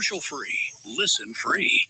Commercial free. Listen free.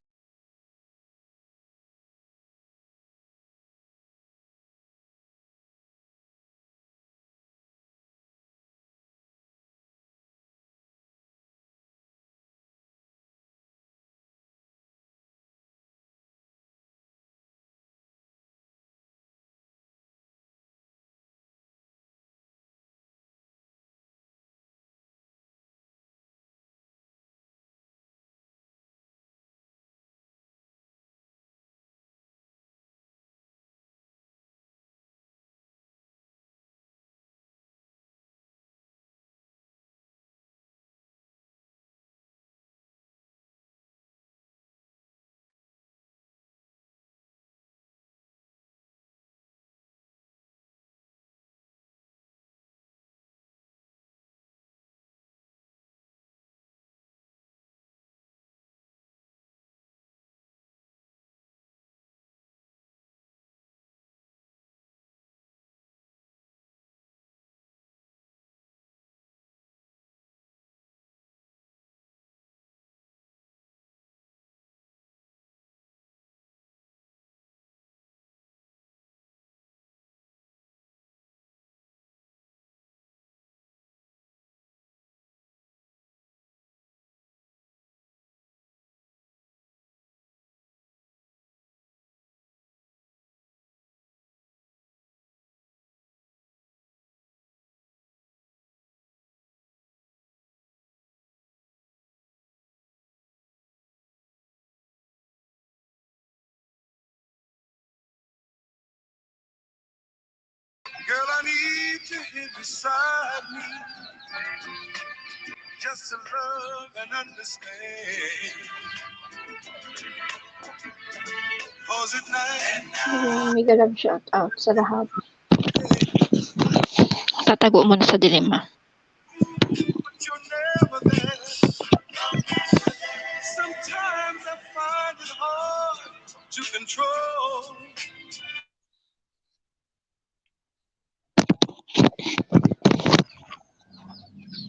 Girl, I need you here beside me, just to love and understand. Cause at night, Mega love shout out sa lahat. Tatago mo na sa dilim, ha? but you're never there. Sometimes I find it hard to control.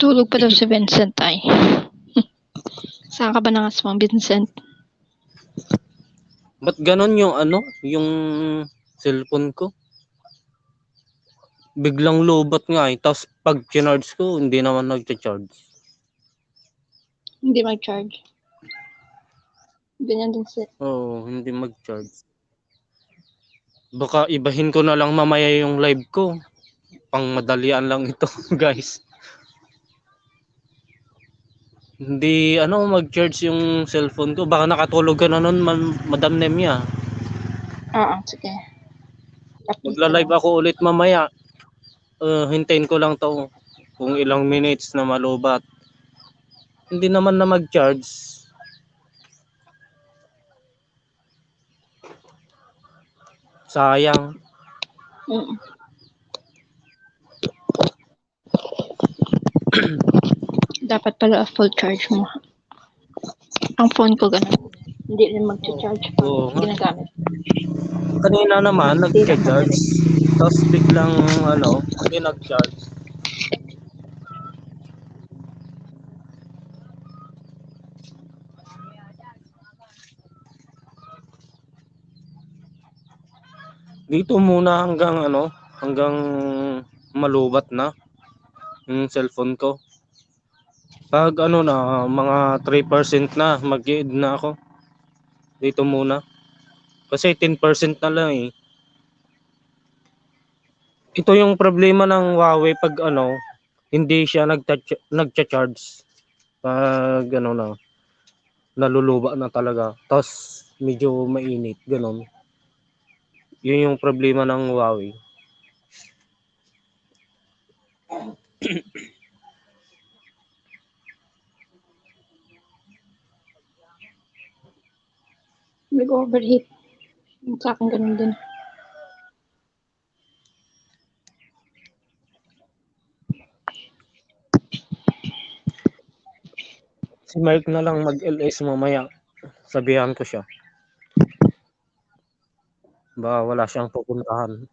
Tulog pa daw si Vincent ay. Saan ka ba nangaswang, Vincent? Ba't ganon yung yung cellphone ko? Biglang lobat nga eh. Tapos pag charge ko, hindi naman nagcha-charge. Hindi mag-charge. Ganyan din si... Oo, hindi mag-charge. Baka ibahin ko na lang mamaya yung live ko. Pang madalian lang ito, guys. Hindi mag-charge yung cellphone ko. Baka nakatulog ka na nun, Madam Nemia. Oo, sige. Magla-live ako ulit mamaya. Hintayin ko lang to kung ilang minutes na malubat. Hindi naman na mag-charge. Sayang. Dapat pala full charge mo. Ang phone ko ganun. Hindi rin mag-charge pag Oo nga. ginagamit. Kanina naman nag-charge. Tapos biglang hindi nag-charge. Dito muna hanggang malubat na yung cellphone ko. Pag na mga 3% na mag-i-end na ako. Dito muna. Kasi 10% na lang eh. Ito yung problema ng Huawei pag hindi siya nagcha-charge. Pag na naluluba na talaga. Tapos medyo mainit, ganon. Yun yung problema ng Huawei. Nag-overheat. Sa akin ganun din. Si Mark na lang mag-LS mamaya. Sabihan ko siya. Ba wala siyang pupuntahan.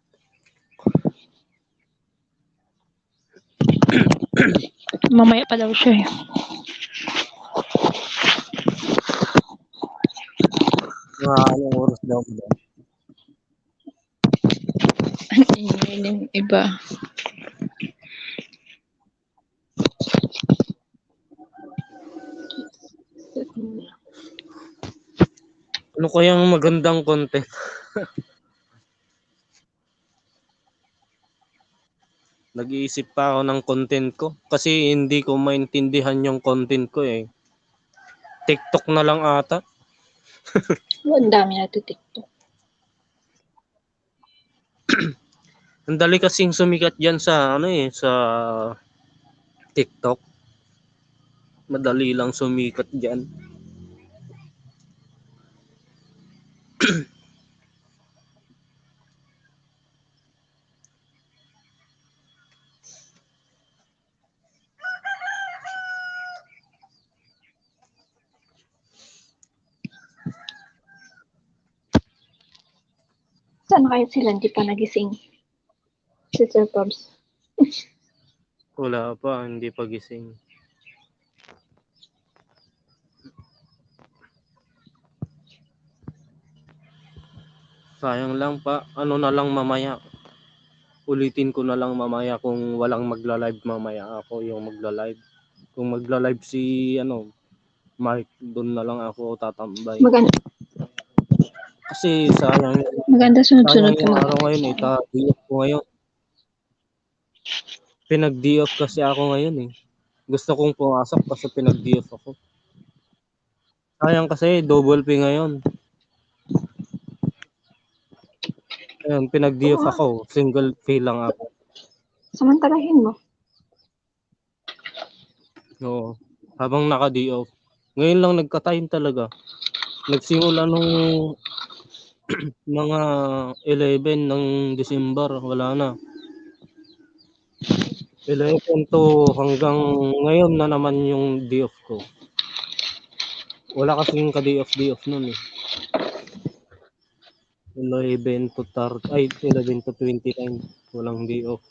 Mamaya pa daw siya eh. Mga anong oras daw ba? Ang ingay ng iba. Ano kayang magandang content? Nag-iisip pa ako ng content ko kasi hindi ko maintindihan yung content ko eh. TikTok na lang ata. Ang dami natutiktok. Ang dali kasing sumikat diyan sa ano eh, sa TikTok. Madali lang sumikat diyan. Saan kayo sila? Hindi pa nagising. Si Sir Pops. Wala pa, hindi pa gising. Sayang lang pa, ano na lang mamaya. Ulitin ko na lang mamaya kung walang magla-live mamaya ako yung magla-live. Kung magla-live si ano, Mark, doon na lang ako tatambay. Kasi Maganda sunod-sunod sayang ka yung mag araw ngayon eh, day off ko ngayon. Pinag-day off kasi ako ngayon eh. Gusto kong pumasok kasi pinag-day off ako. Sayang kasi double pay ngayon. Ayun, pinag-day off ako, single pay lang ako. Samantalahin mo. Oo. Habang naka-day off. Ngayon lang nagka-time talaga. Nagsimula nung mga 11 ng December, wala na. 11 to hanggang ngayon na naman yung day off ko. Wala kasing ka-day off nun eh. 11 to 29, walang day off.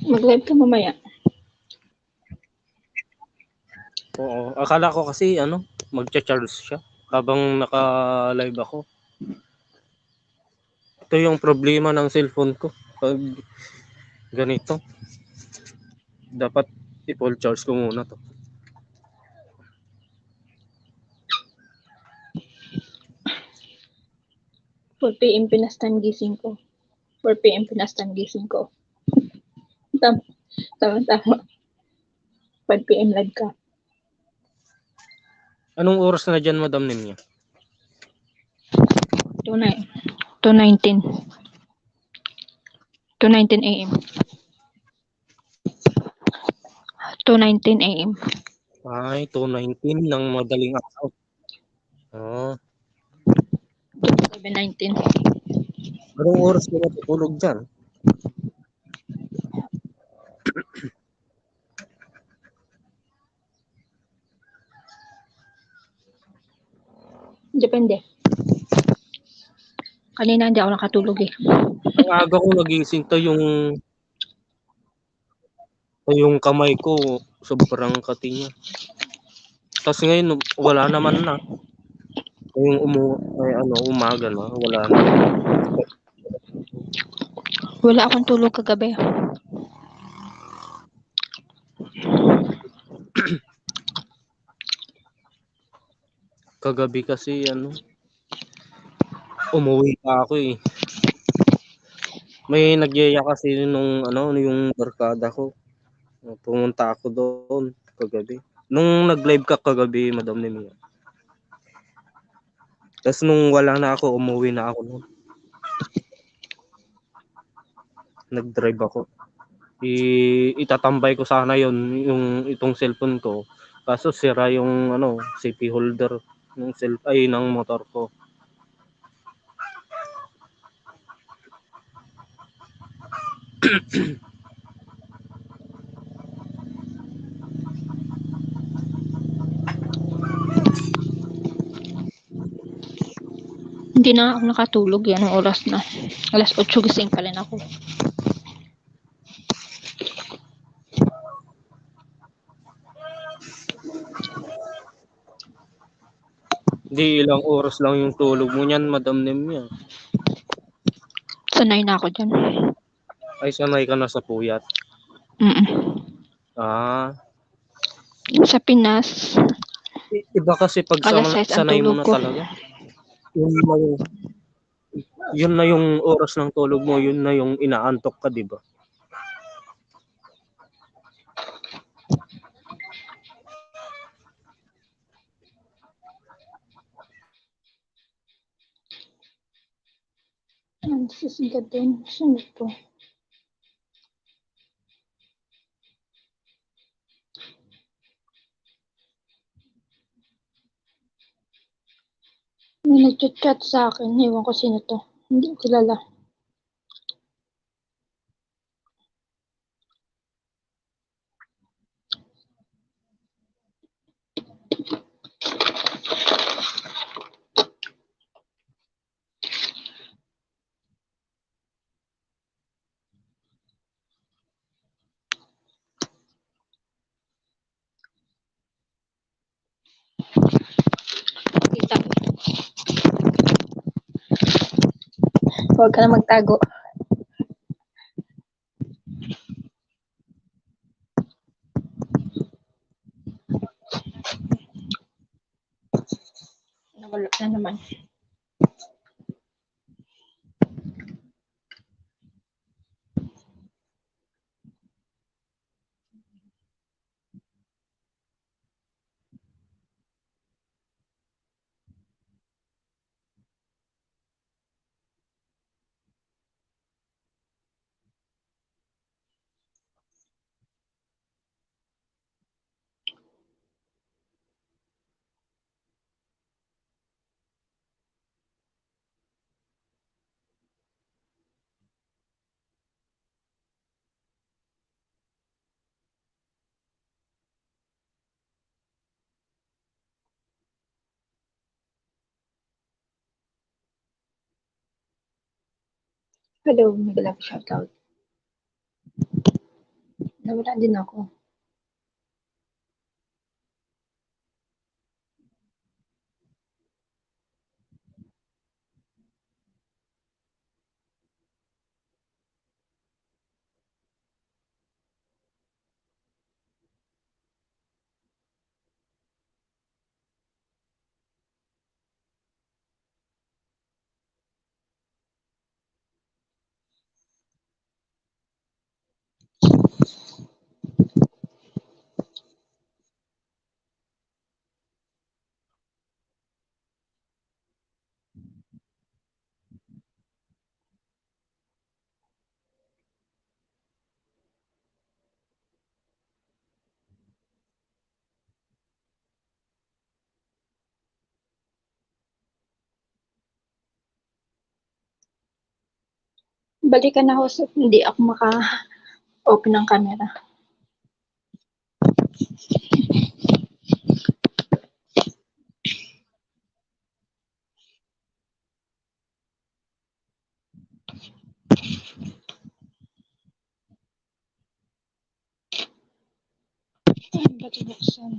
Mag-live ka mamaya. Oo, akala ko kasi ano, magcha-charge siya habang naka-live ako. Ito yung problema ng cellphone ko. Pag ganito, dapat i-full charge ko muna to. PM Pinas time gising ko. 4 PM Pinas time gising ko. Tama. 5 PM live ka. Anong oras na dyan, Madam Nimya? 2:19. 2:19 AM. 2:19 AM. Ay, 2:19 ng madaling araw. Oh, 7:19. anong oras ka matutulog dyan? Depende. Kanina hindi ako nakatulog eh. Ang aga ko nagising to yung kamay ko sobrang kati niya. Tapos ngayon wala naman na. Yung umaga na, wala na. Wala akong tulog kagabi. Kagabi kasi umuwi pa ako eh. May nagyaya kasi yung barkada ko. Pumunta ako doon kagabi. Nung nag-live ka kagabi, Madam Nemia. Tapos nung wala na ako, umuwi na ako noon. Nag-drive ako. Itatambay ko sana yung itong cellphone ko. Kaso sira yung CP holder ng motor ko. Hindi na ako nakatulog yan. Ang oras na. 8:00 gising pa rin ako. Hindi ilang oras lang yung tulog mo niyan, Madam Nemya. Sanay na ako dyan. Ay, sanay ka na sa puyat. Mm. Ah, Sa Pinas, iba kasi pag alas 6 ang sanay mo tulog na ko. talaga. Yun na yung, yun na yung oras ng tulog mo, yun na yung inaantok ka, di ba? Ang sisigat din. Sino to? May nag-chat sa akin. Ewan ko sino to. Hindi ko kilala. Kita. Huwag ka na magtago. Nawala na naman. Hello, may galap shoutout. Nawala din ako. Balikan ako sa hindi ako maka-open ng camera. Ano ba ito buksan?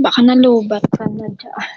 Baka nalubat ka na dyan.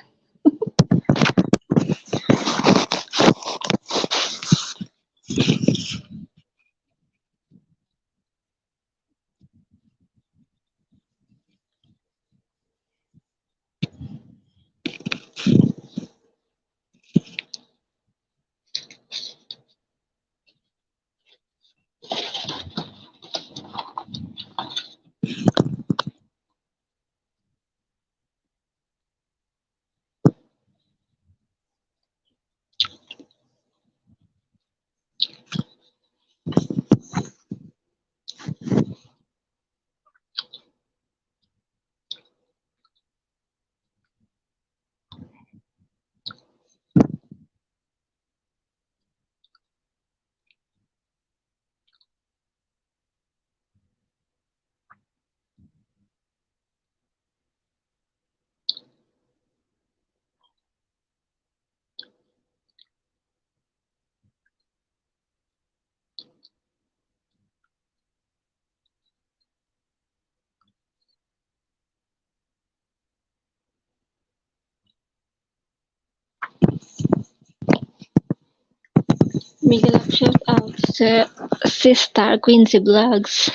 Miguel shout out sa Sister Quincy Vlogs.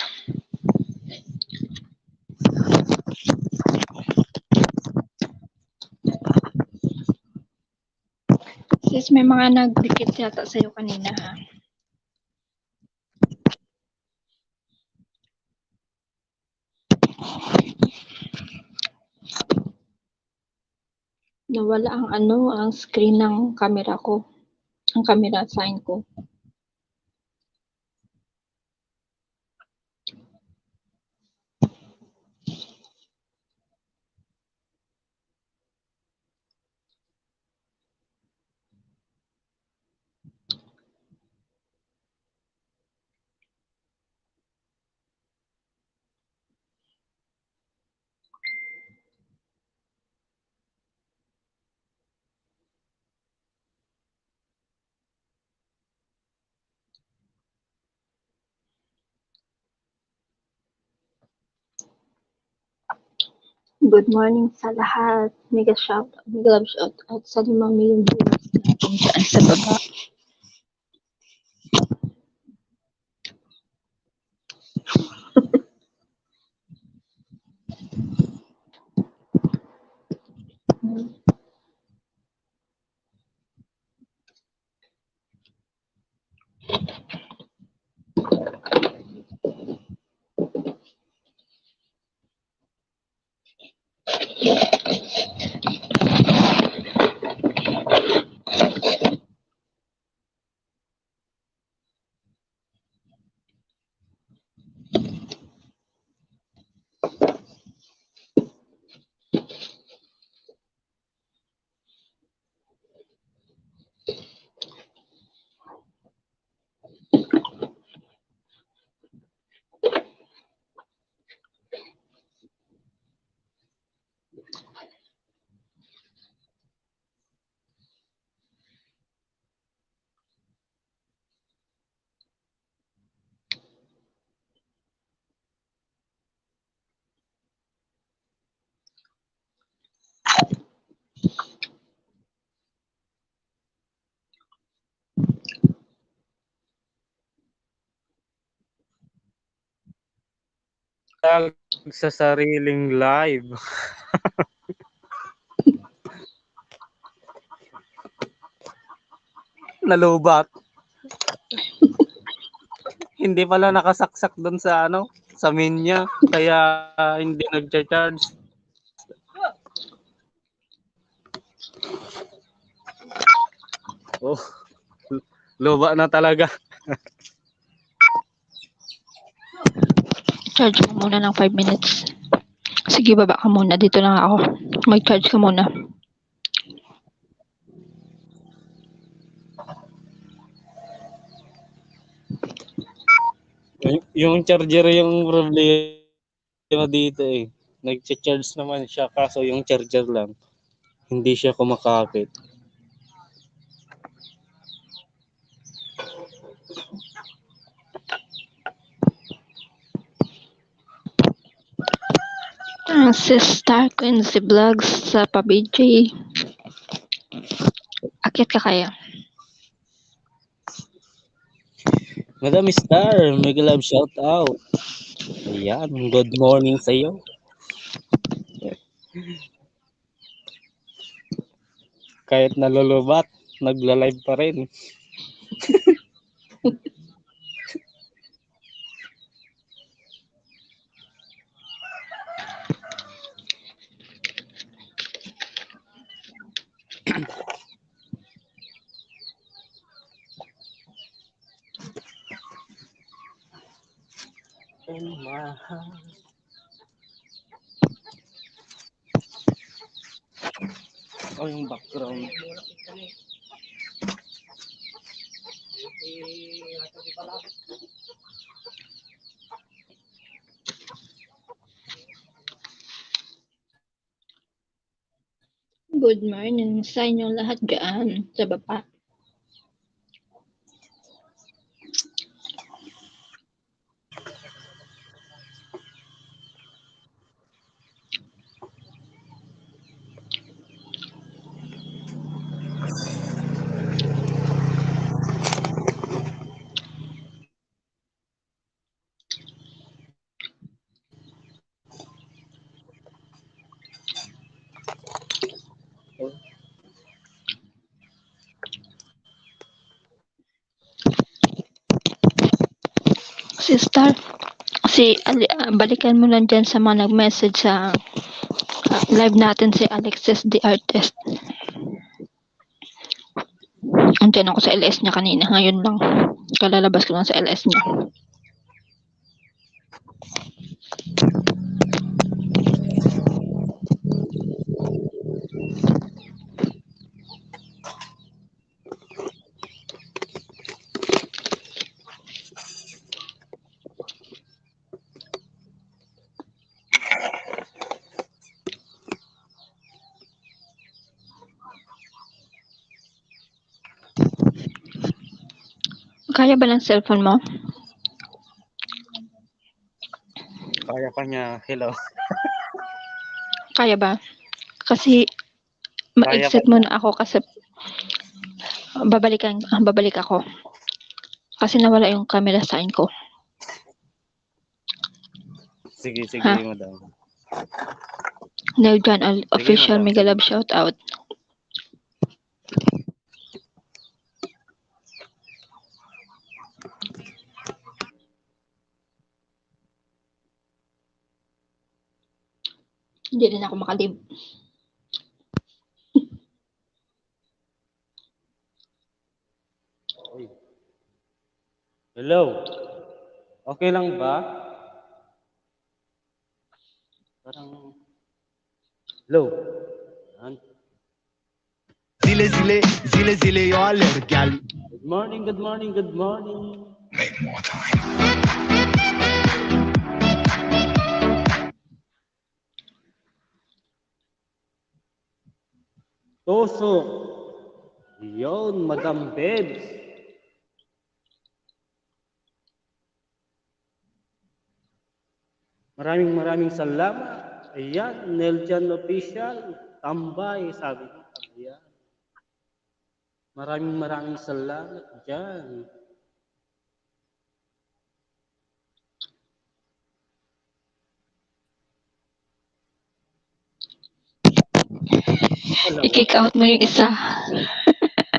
Sis, may mga nagdikit yata sa'yo kanina ha. Nawala ang screen ng camera ko. Ang camera sign ko. Good morning sa lahat. Mega love shout out sa 5 million viewers natin dyan sa baba. Sa sariling live. Nalubat. Hindi pala nakasaksak doon sa sa main niya, kaya hindi nagcha-charge. Oh, luba na talaga. Charge mo muna ng 5 minutes. Sige, baba ka muna. Dito lang ako. Mag-charge ka muna. Yung charger yung problema dito eh. Nagcha-charge naman siya kaso yung charger lang hindi siya kumakapit. Sister Quincy Vlogs sa PaBJ. Akit ka kaya? Madam Star, mega love shout out. Ayan, good morning sa iyo. Kahit nalulubat, nagla-live pa rin. Oh, yung background. Good morning sa inyong lahat dyan sa baba. ko. Sister, balikan mo lang dyan sa mga nag-message sa live natin si Alexis the Artist. Andiyan ako sa LS niya kanina. Ngayon lang. Kalalabas ko lang sa LS niya. Kaya ba ng cellphone mo? Kaya pa niya. Hello. Kaya ba? Kasi Kaya ma-exit pa mo niya. na ako kasi babalik ako. Kasi nawala yung camera sign ko. Sige, Ha? madam. Dahil dyan, official madam. Mega Love shoutout. Hindi rin ako makalib. Hello. Okay lang ba? Parang hello. Zile yo alergal. Good morning, good morning, good morning. Make more time. Toso. Yun, Madam Bebs. Maraming salamat. Ayan, Neljan Official. Tambay, sabi ko. Ayan. Maraming salamat dyan. I-kick out mo yung isa.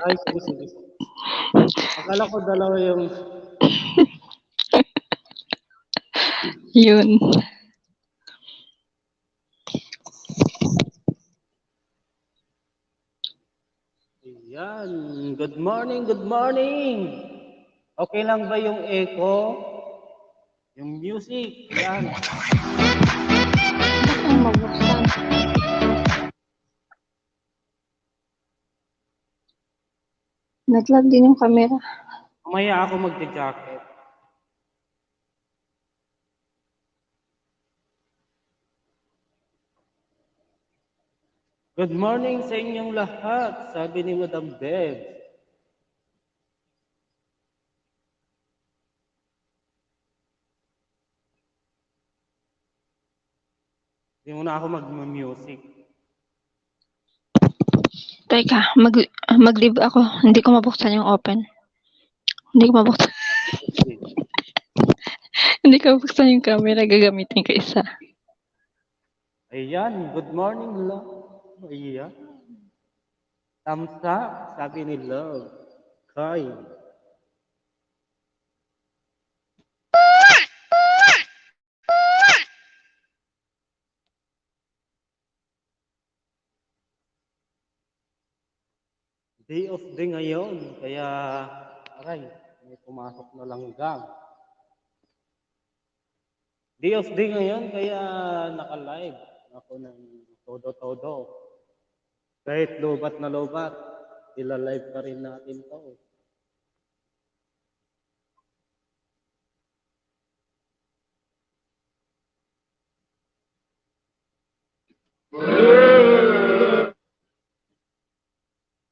Ay, sige. Akala ko dalawa yung... Yun. Ayan, good morning, good morning. Okay lang ba yung echo? Yung music? Ayan. Bakit ang mabuksan? Naglag din yung camera. Mamaya ako magja-jacket. Good morning sa inyong lahat, sabi ni Madam Bev. Hindi mo na ako mag-music. Teka, mag-leave ako. Hindi ko mabuksan yung open. Hindi ko mabuksan. Hindi ko mabuksan yung camera. Gagamitin ko isa. Ayan, good morning, love. Ayan. Thumbs up, sabi ni Love. Kay. Day off din ngayon, kaya aray, may pumasok na langgam. Day off din ngayon, kaya naka-live ako ng todo-todo. Kahit lobat na lobat, ila-live pa rin natin to.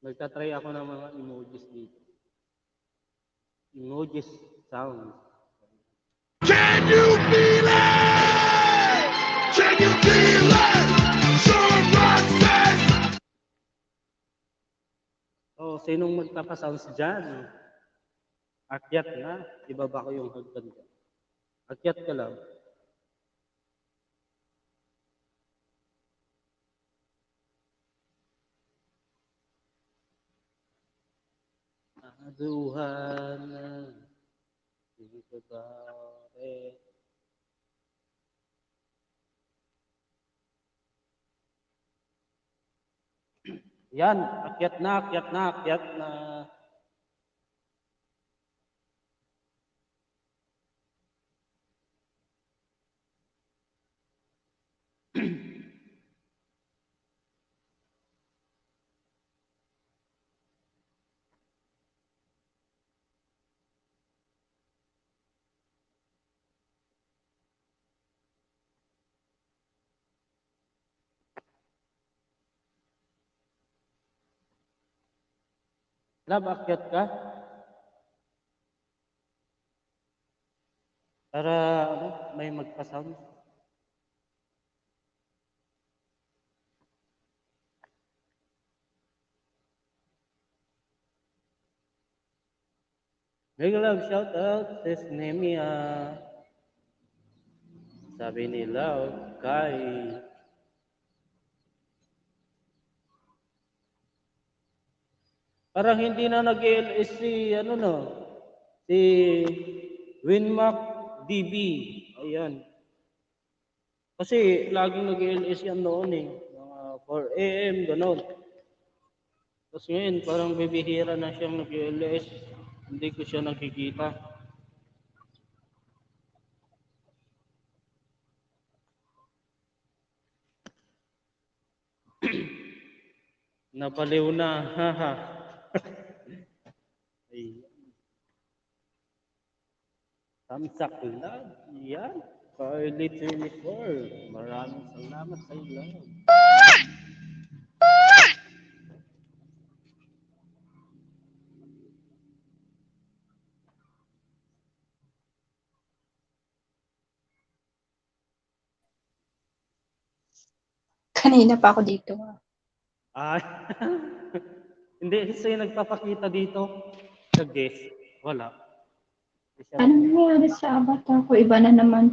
Nagtatry ako ng mga emojis dito. Emojis sound. Can you feel it? Can you feel it? Someone says. Oh, sinong magpapasounds dyan? Akyat na. Ibaba ko yung hagdan dyan. Akyat ka lang. Aduhan na. Dito pare. Yan, akyat na, akyat na, akyat na. Lab, akyat ka? Para ano, may magpa-sound. Big love shout out sis Nemia. Sabi ni Love kay parang hindi na nag-LS si ano no, si Winmac DB. Ayan. Kasi laging nag-LS yan noon eh. Mga 4 AM, gano'n. Tapos ngayon, parang bibihira na siyang nag-LS. Hindi ko siya nakikita. Napaliw na, haha. Ay, tamsak love. Yan. Carly 24. Maraming salamat sa love. Kanina pa ako dito. Ay, hindi kasi nagpapakita dito sa guest. Wala. Hindi siya Ano nangyari sa avatar ko? Iba na naman.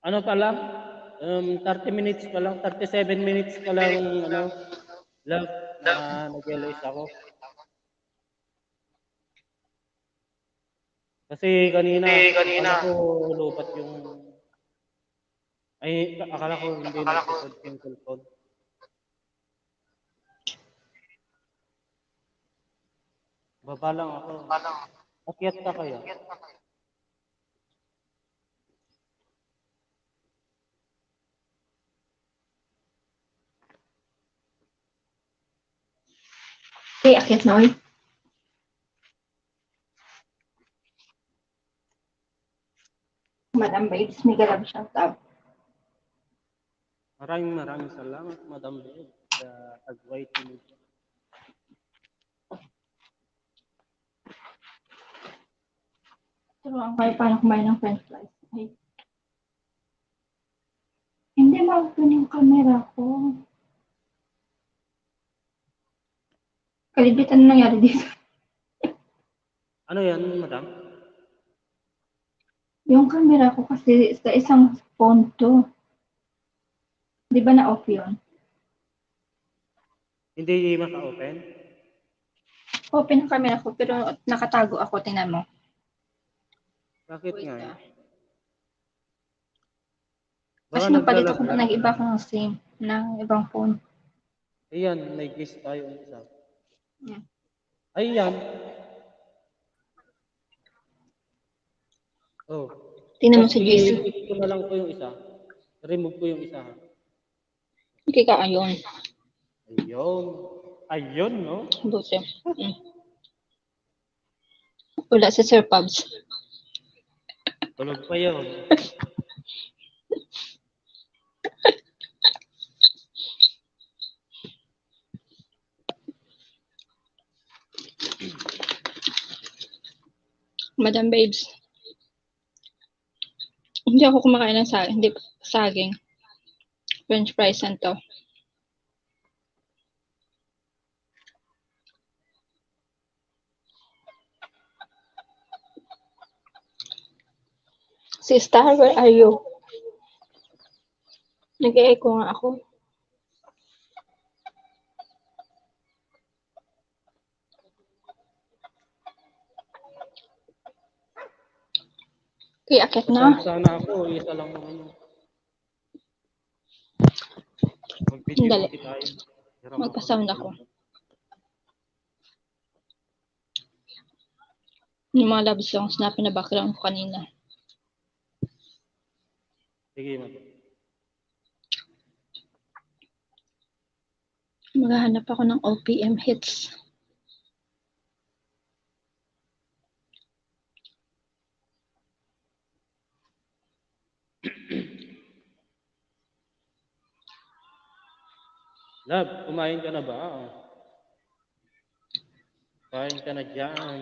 ano pa lang? 30 minutes pa lang, 37 minutes pa lang, ano, love, na nag-LS ako. Kasi kanina, akala ko lupat yung, ay, akala ko hindi nag-record yung cellphone. Baba lang ako. Akyat ka kaya? Okay, akyat na oy. Madam Babes, may galab shout out. Maraming salamat, Madam Bed, sa advice mo. Turuan kayo paano kumain ng french fries. Ay. Hindi ma-open yung camera ko. Kalibitan na nangyari dito. Ano yan, Madam? Yung camera ko kasi sa isang phone to. Di ba na-off yun? Hindi maka-open? Open ang camera ko pero nakatago ako. Tingnan mo. Bakit Wait nga? ah. Baka Kasi nagpalit ako naglalaglag. ng iba kong SIM ng ibang phone. Ayan, may guest tayo isa. Yeah. Ayan. Oh. Tingnan mo Tapos si JC. i-remove ko na lang po yung isa. Remove ko yung isa. Hindi ka ayun. Ayun. Ayun, no? Buti. Wala si Sir Pubs. Tulog pa yun. Madam Babes. Hindi ako kumakain ng saging. French fries yan to. Sister, where are you? Nag-e-echo nga ako. Kaya akit na. Kasama sana ako, isa lang naman yung mag-video Dali. tayo. Magpa-sound ako. Yung mga love songs na pina-background ko kanina. Sige, madam. Maghahanap ako ng OPM hits. Love, kumain ka na ba? Kain ka na dyan.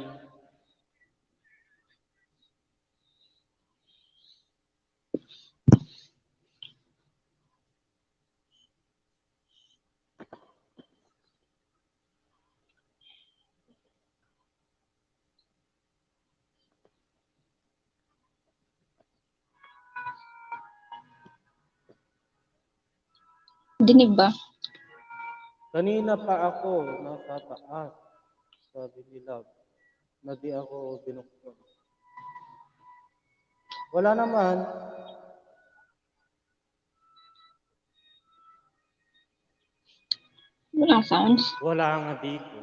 Dinig ba? Kanina pa ako nasa taas. Sabi ni Love, na di ako binuksan. Wala naman. Walang sounds. Wala nga dito.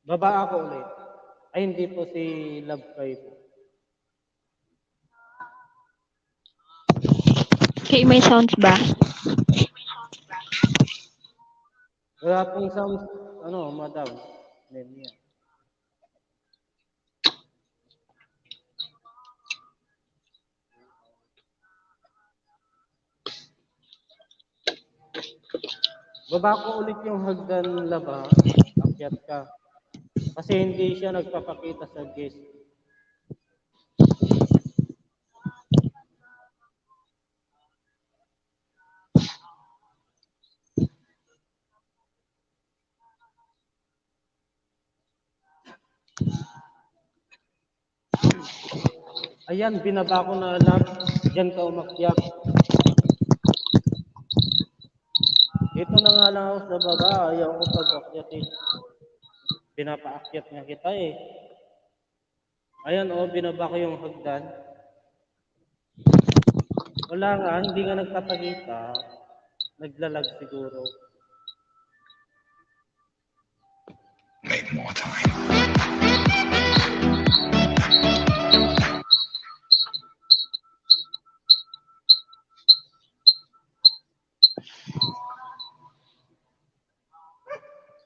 Baba ako ulit. Ay, hindi po si Love kayo po. Okay, may sounds ba? Wala pong sound, madam. Nemiya. Baba ko ulit yung hagdan laba. Akyat ka. Kasi hindi siya nagpapakita sa guest. Ayan, binaba ko na alam. Diyan ka umakyat. Ito na nga lang ako sa baba. Ayaw ko pag-akyatin. Pinapaakyat nga kita eh. Ayan binaba ko yung hagdan. Wala nga, hindi nga nagpapakita. Naglalag siguro. Make more time.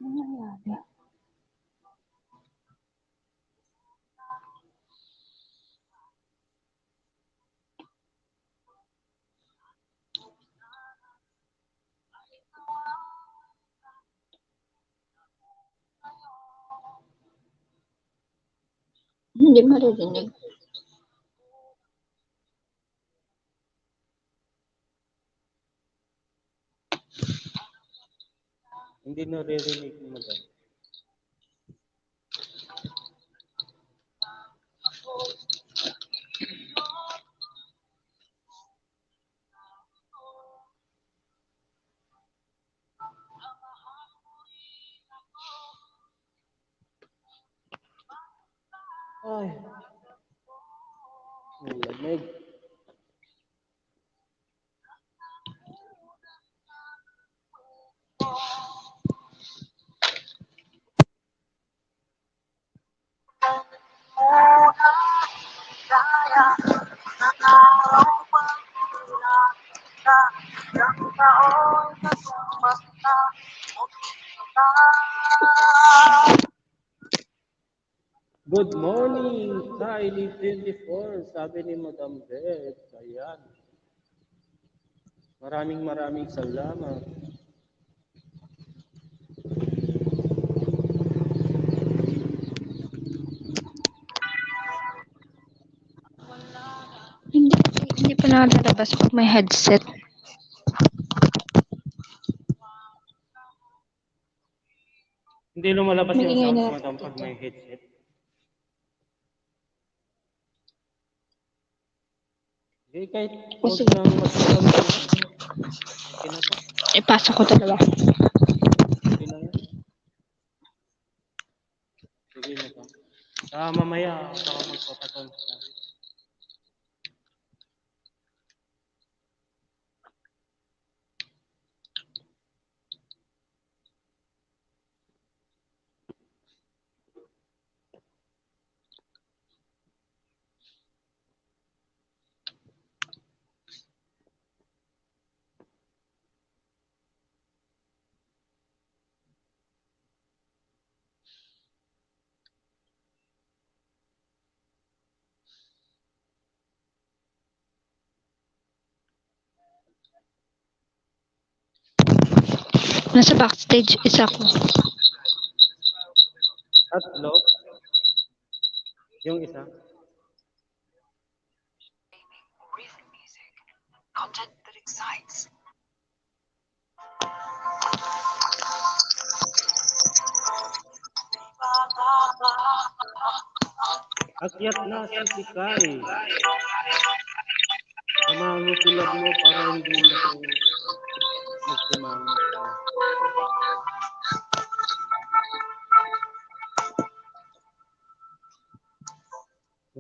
Ano nangyari? Hindi maririnig. Hindi naririnig mo madam. Ay. Ang lamig. Good morning, Kylie 24, sabi ni Madam Beth. Ayan. Maraming salamat. Hindi pa nalalabas pag may headset. Hindi lumalabas yung Magingay sounds na madam dito. pag may headset. Hindi kahit O huwag sige, nang mag-sound. Okay na to. ipasok ko dalawa. Okay na yan. Sige madam. Mamaya baka magpapaton tayo. Nasa backstage isa ko. Tatlo. Yung isa. Content that excites. Akyat na si Sikay. Namangukulab mo para hindi na magsimangot.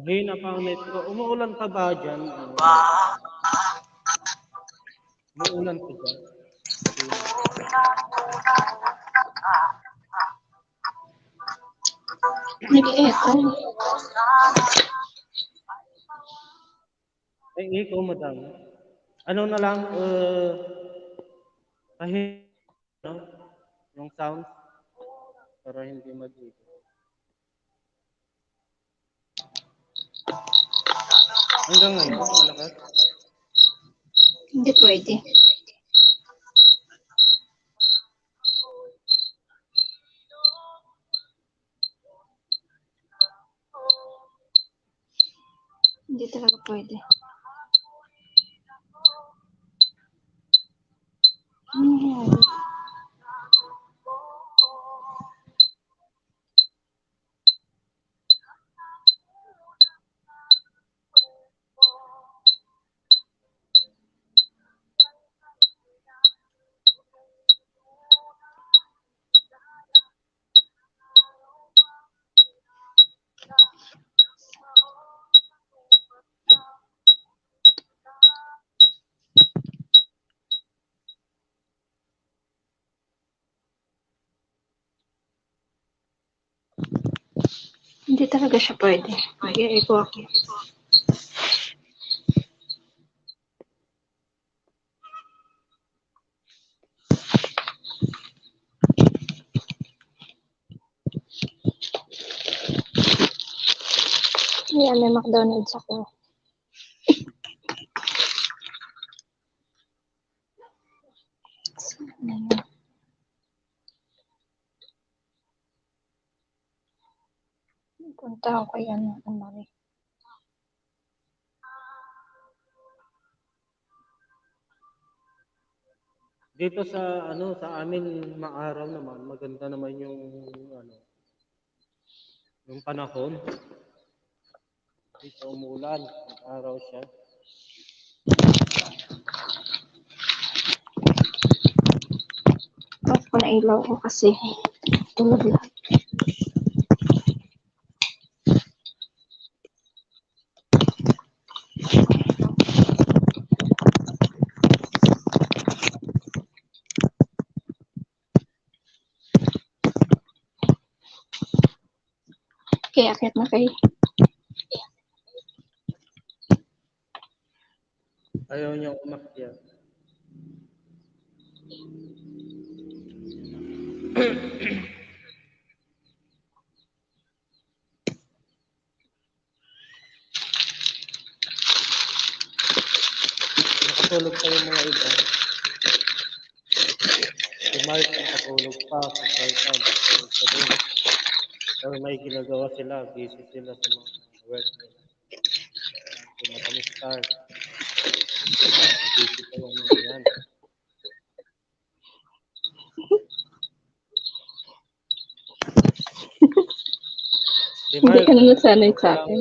Hina pa ang net ko. Umuulan pa ba dyan? Umuulan pa dyan? Nag-echo. Eh, ikaw, madam. Ano na lang, kahit, no? Yung sound, para hindi mag-ego. Hanggang ngayon, malakas. Hindi pwede. Hindi talaga pwede. Ano nangyari? Hindi talaga siya pwede. Nag-echo ako. Ayan, may McDonald's ako. Punta ako kay ano, Mari. Dito sa sa amin maaraw naman, maganda naman yung yung panahon. Dito umulan, araw siya. Off ko na ilaw ko kasi tulog lahat. Kaya akit na kayo. Ayaw niya umakyat. Nakatulog pa yung mga iba. Si Mark nakatulog pa, si Sartan nakatulog pa din. Pero may ginagawa sila, busy sila sa mga work nila. Si Madam Star, busy pa yung mga yan. Si Hindi Mark, ka na nasanay sa akin.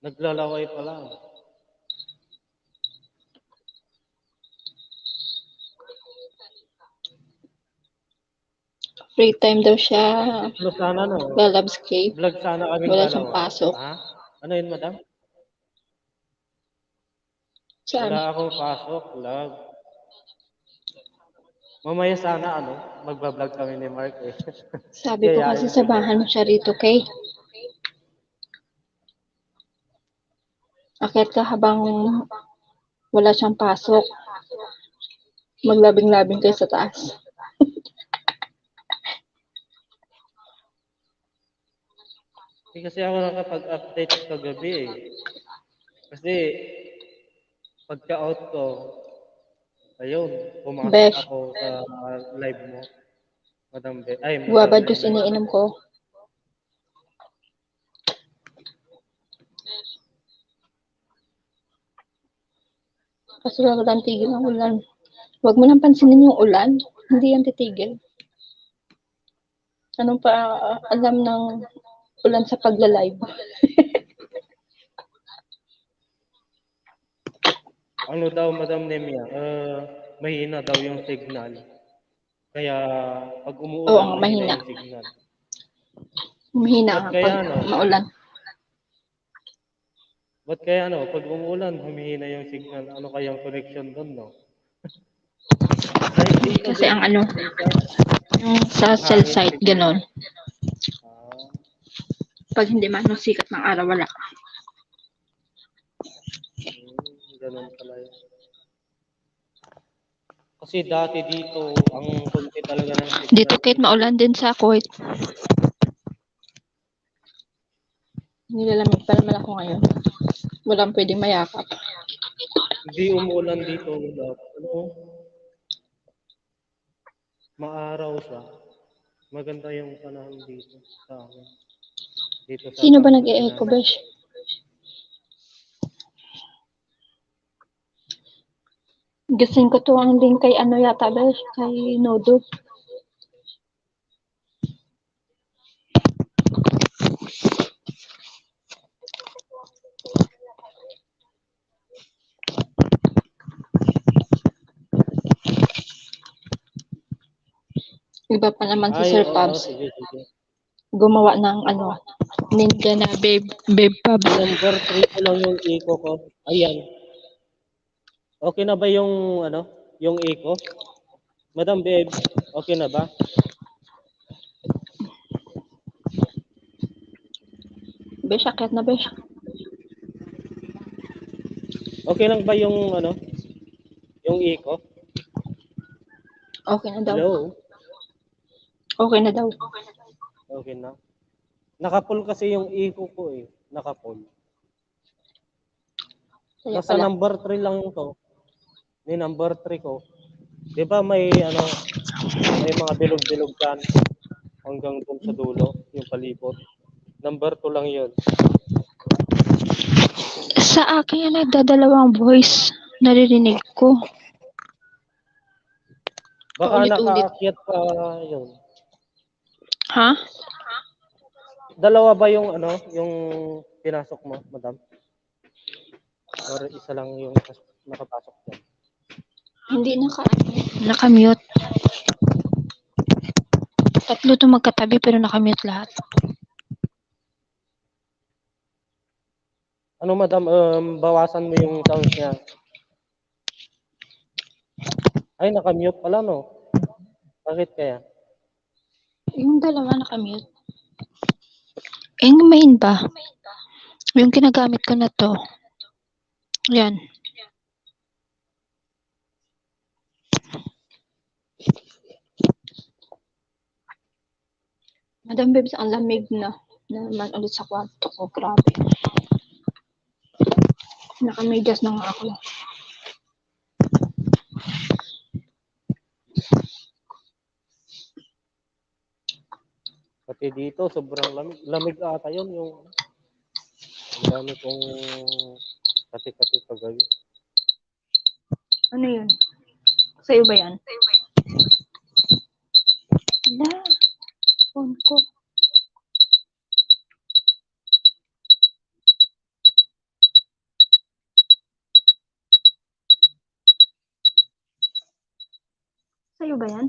naglalaway pa lang. Free time daw siya. Ano sana no? Lalabscape. Vlog sana kaming Wala siyang dalawa. pasok. Ha? Ano yun, madam? Saan? Wala akong pasok, vlog. Mamaya sana, magbablog kami ni Mark eh. Sabi ko kasi Yayain ko siya. sabahan mo siya rito, kay. Akyat ka habang wala siyang pasok. Maglabing-labing kayo sa taas. Hindi kasi ako nakapag-update kagabi eh. Kasi pagka-out ko, ayun, pumasok Besh, ako sa live mo. Madam Be. Ay, Madam guava juice Neme. iniinom ko. Kasi wala tayong tigil ng ulan. Huwag mo nang pansinin yung ulan. Hindi yan titigil. Anong pa alam ng ulan sa pagla-live? Ano daw, Madam Nemia? Mahina daw yung signal. Kaya pag Oo, umuulan, mahina mahina. yung signal. Mahina Ba't nga kaya pag ano? maulan. Ba't kaya pag umuulan, humihina yung signal? Ano kayang connection doon, no? Dahil dito Kasi din, ang ano, minsan, yung sa cell hangin site, siguro. ganon. Ah, Pag hindi man nung sikat ng araw, wala. ganun pala yun. Kasi dati dito, ang konti talaga ng Dito signal. kahit maulan din sa Kuwait. Nilalamig pa naman ako ngayon. Walang pwedeng mayakap. Hindi umuulan dito. Maaraw siya. Maganda yung panahon dito sa amin. Dito sa Sino ba nag-e-echo, Pangasinan. Besh? Gising ko to ang link kay ano yata, Besh? Kay Nodo. Iba pa naman si Ay, Sir oo, Pabs. sige, sige. Gumawa ng ano, ninja na babe Pabs. Number 3 ko lang yung eco ko. Ayan. Okay na ba yung eco? Madam Babe, okay na ba? Besh, akyat na, Besh. Okay lang ba yung eco? Okay na daw. Hello? Okay na daw. Okay na. Naka-full kasi yung eco ko eh. Naka-full. Kaya Nasa pala. number 3 lang to. May number 3 ko. 'Di ba may mga bilog-bilog dyan hanggang dun sa dulo, yung palibot. Number 2 lang 'yun. Sa akin yan nagdadalawang voice. Naririnig ko. Baka Paulit-ulit. nakaakyat pa yun. Ha? Dalawa ba yung pinasok mo, madam? Or isa lang yung nakapasok dyan? Hindi naka-mute. Tatlo to magkatabi pero naka-mute lahat. Ano, madam, bawasan mo yung sounds niya. Ay, naka-mute pala, no? Bakit kaya? Yung dalawa naka-mute. Yung main ba? Yung ginagamit ko na to. Yan. Madam Babes, ang lamig na naman ulit sa kwarto ko. Grabe. Nakamedyas na nga ako. Pati dito, sobrang lamig. Lamig ata yun, ang dami kong kati-kati kagabi. Ano yun? Sa'yo ba yan? Wala. Phone ko. Sa'yo ba yan?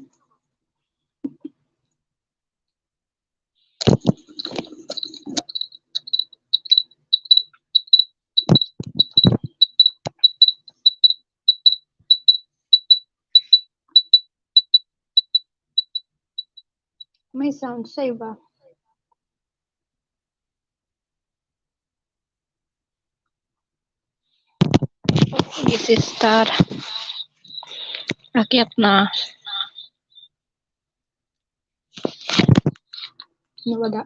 May sound sa iba. This is star. Akyat na. Nawala.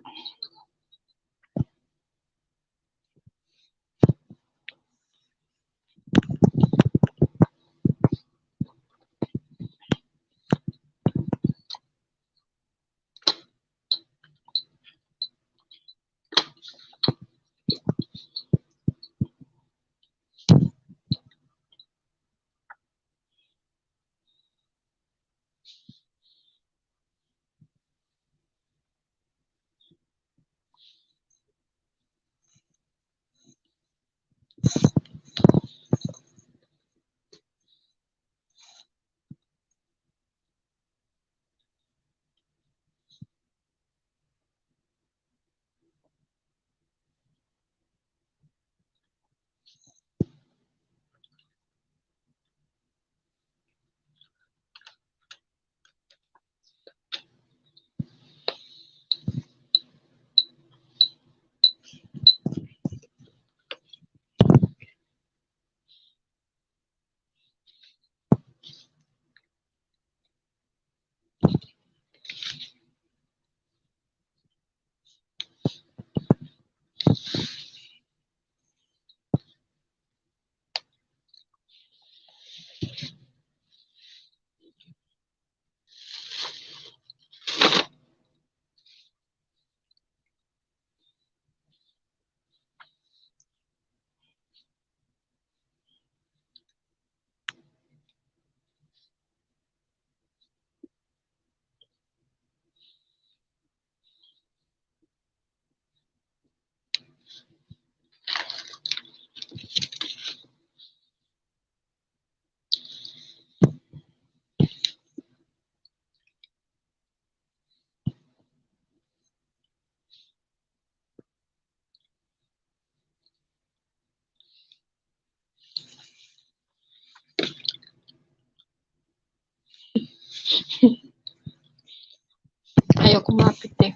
Ayaw kumapit eh.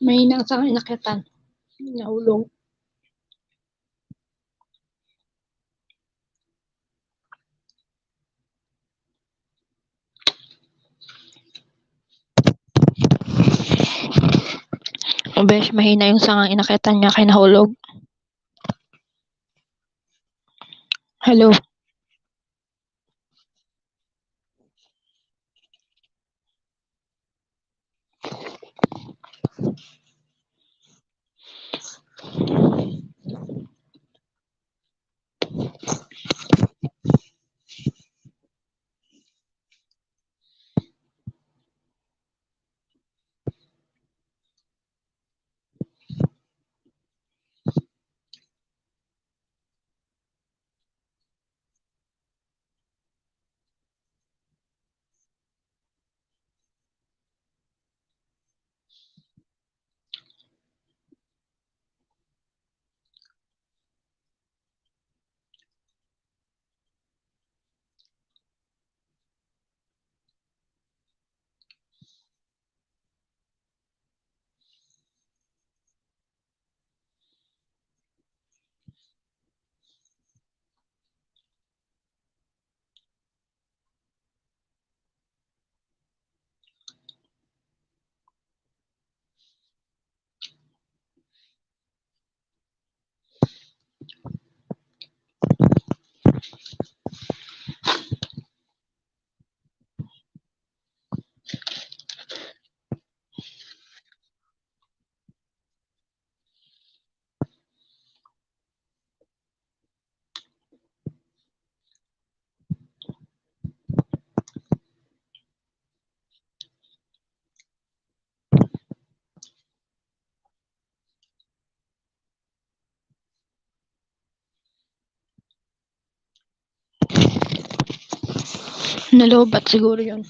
Mahina ang sa inakyatan. Nahulog. O besh, mahina yung sangang inakyatan niya kaya nahulog. Hello. Nalobat siguro yun.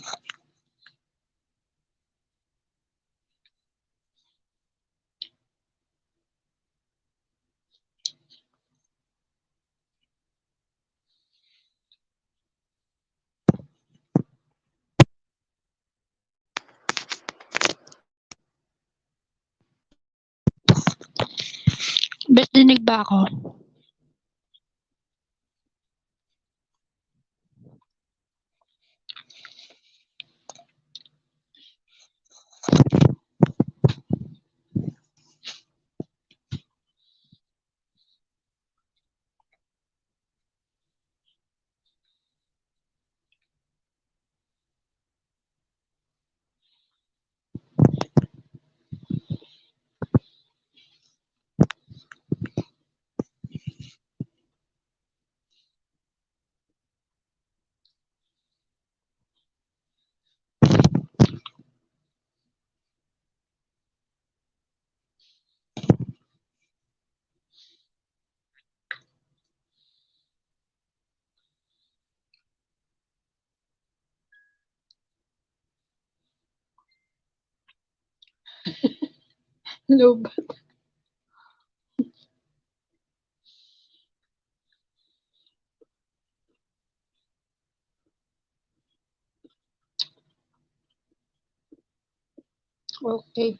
Bes, dinig ba ako? Lobat. Okay.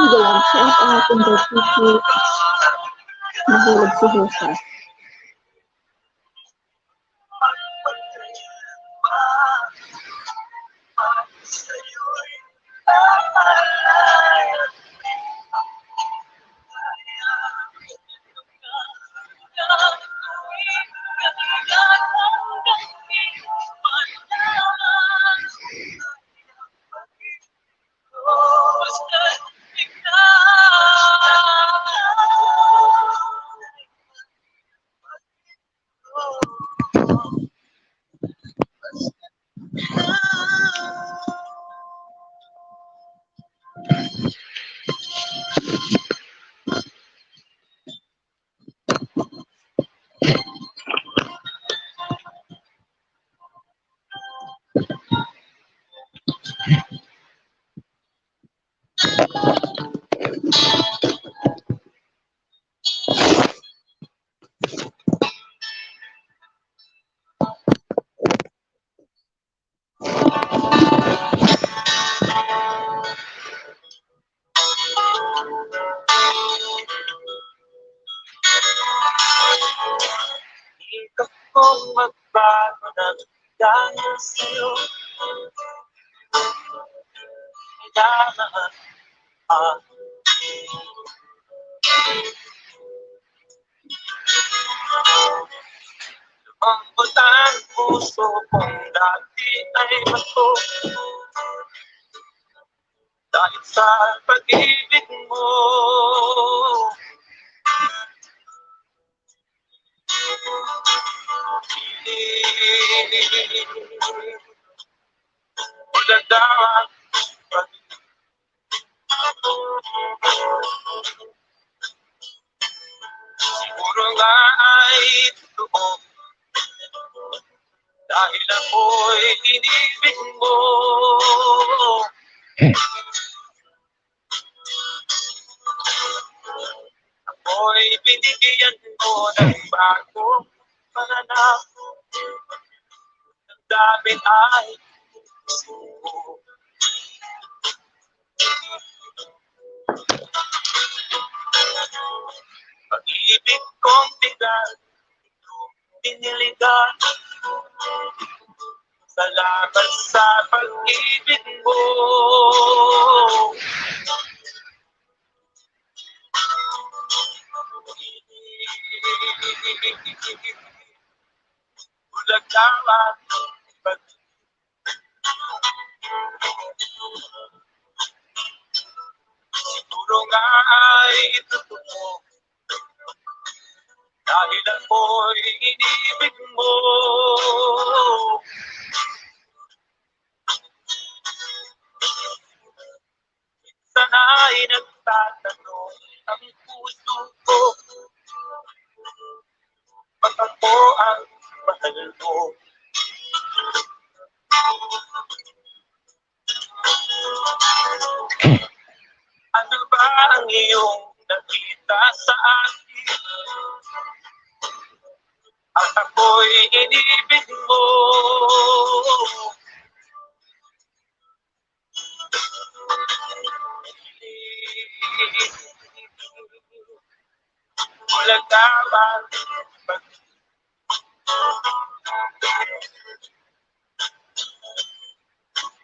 Galag siya ang ating dati nahulog si Husa. Ikot kong magbago ng dahil sa'yo. Kailangan lumambot ang puso kong dati ay bato. Dahil sa pag-ibig mo, uladawan siguro nga ay totoo. Dahil ako'y inibig mo. Ako'y binigyan mo ng bagong pananaw. Ang daming ay gusto mo. Pag-ibig kong tigal, diniligan. Salamat sa pag-ibig mo. Ulagawan siguro nga ay totoo. Dahil ako'y inibig mo. Sana'y nagtatanong ang puso ko. Ba't ako ang mahal mo? Ano ba ang iyong nakita sa akin? At ako'y inibig mo. Ulagawan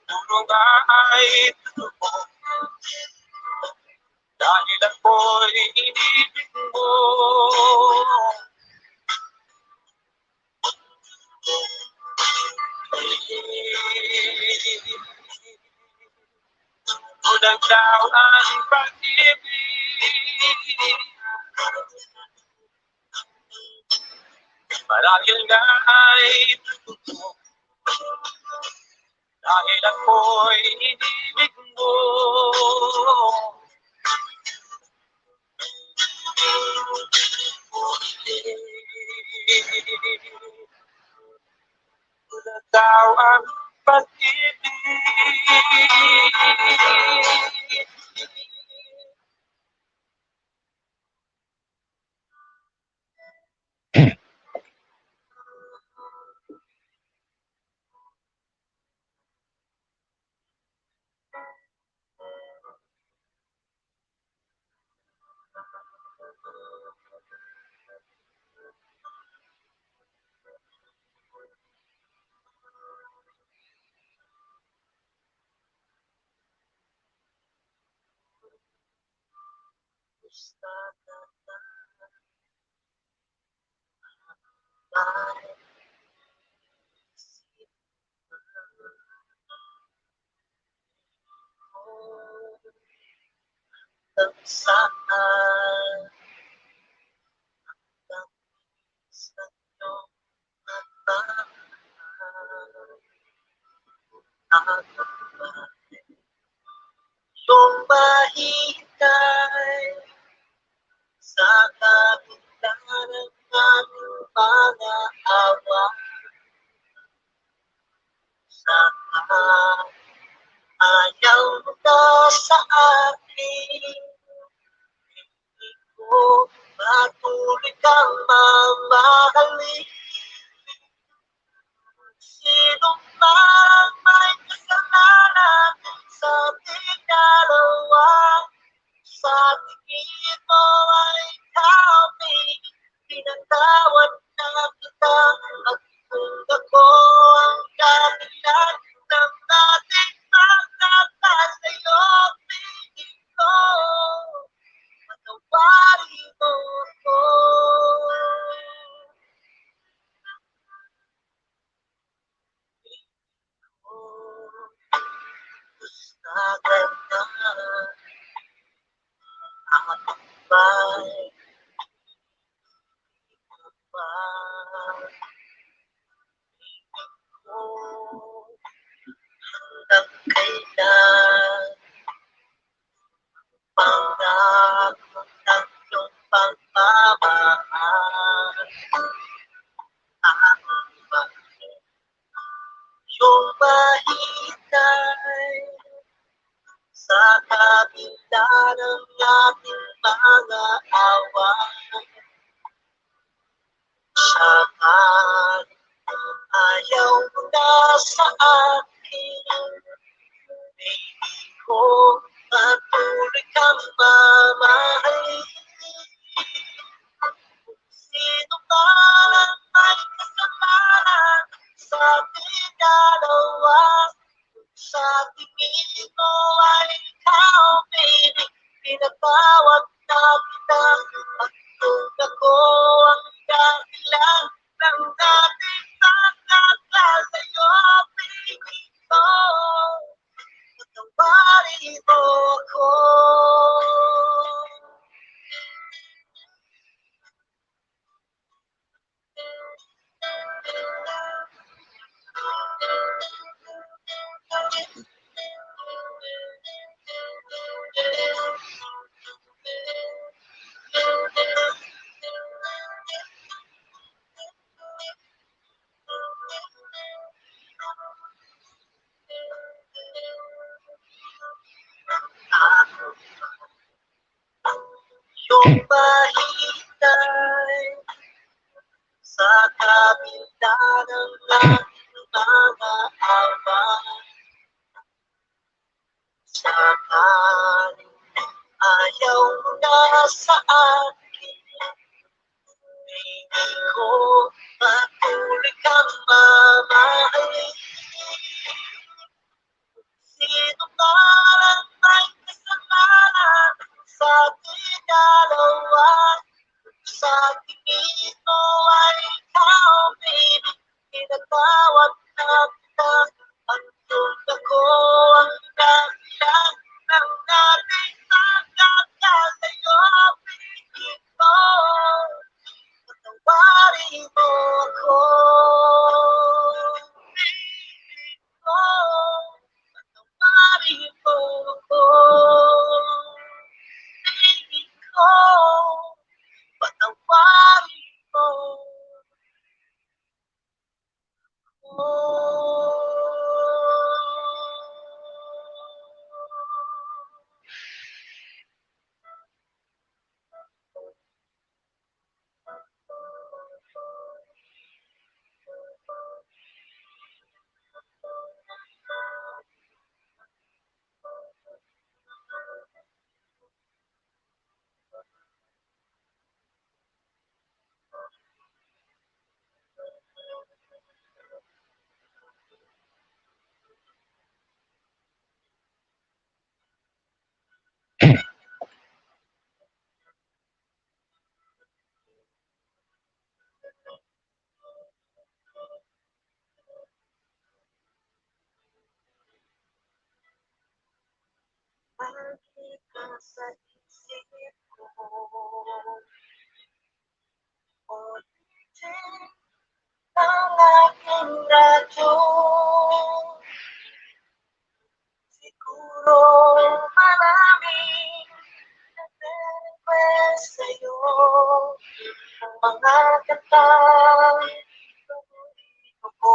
siguro nga ay totoo. Dahil ako'y inibig mo. Ulagaw ang pag-ibig. Marahil nga ay totoo. Dahil ako'y inibig mo. Ulagaw ang pag-ibig. Yung mahihintay sa kabila ng ating mga awa, sa ayaw mo na sa akin, hindi ko patuloy kang mamahalin. Sino man may kasalanan sa ating dalawa, sa tingin mo ay kami, pinatawad na kita. At kung ako ang dahilan ng ating pagkakalayo, piling ko, patawarin mo ako. Gustakan na ako ba'y ko hanggang kailan pangako ng iyong pagmamahal. Ako ba yung mahintay sa kabila ng ating mga awan? Saan ayaw mo na sa akin, baby ko, patuloy kang mamahalin. Sino man ang may kasalanan sa ating dalawa, sa tingin mo ay ikaw, baby, pinatawad na kita. At kung ako ang dahilan ng ating pagkakalayo, baby ko, patawarin mo ako. Yung mahintay sa kabila ng ating mga awan, saan ayaw mo na sa akin, baby ko, patuloy kang mamahalin. Sino man ang may kasalanan sa ating dalawa, sa tingin mo ay ikaw, baby, pinatawad na kita. At kung ako ang dahilan ng ating pagkakalayo, baby ko, patawarin mo ako. Baby ko, patawarin mo sa isip ko. Ulitin ang aking radyo. Siguro maraming nagre-request sa'yo ang mga kantang paborito ko.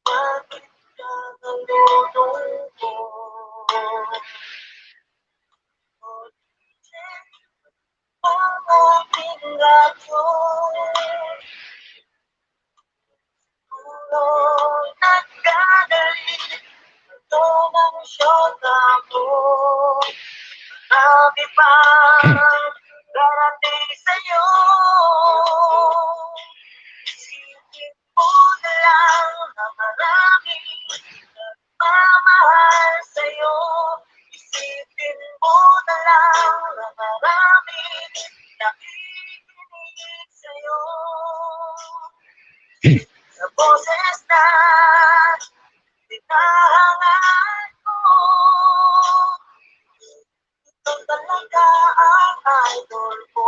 Bakit ka nalulungkot? Ulitin ang aking radyo. Siguro nagkagaling ito ng syota mo. Marami pang darating sa'yo. Isipin mo na lang na maraming nagmamahal sa'yo. Isipin mo na lang na maraming nakikinig sa'yo. Sa boses na hinahangaan ko, ito talaga ang idol ko.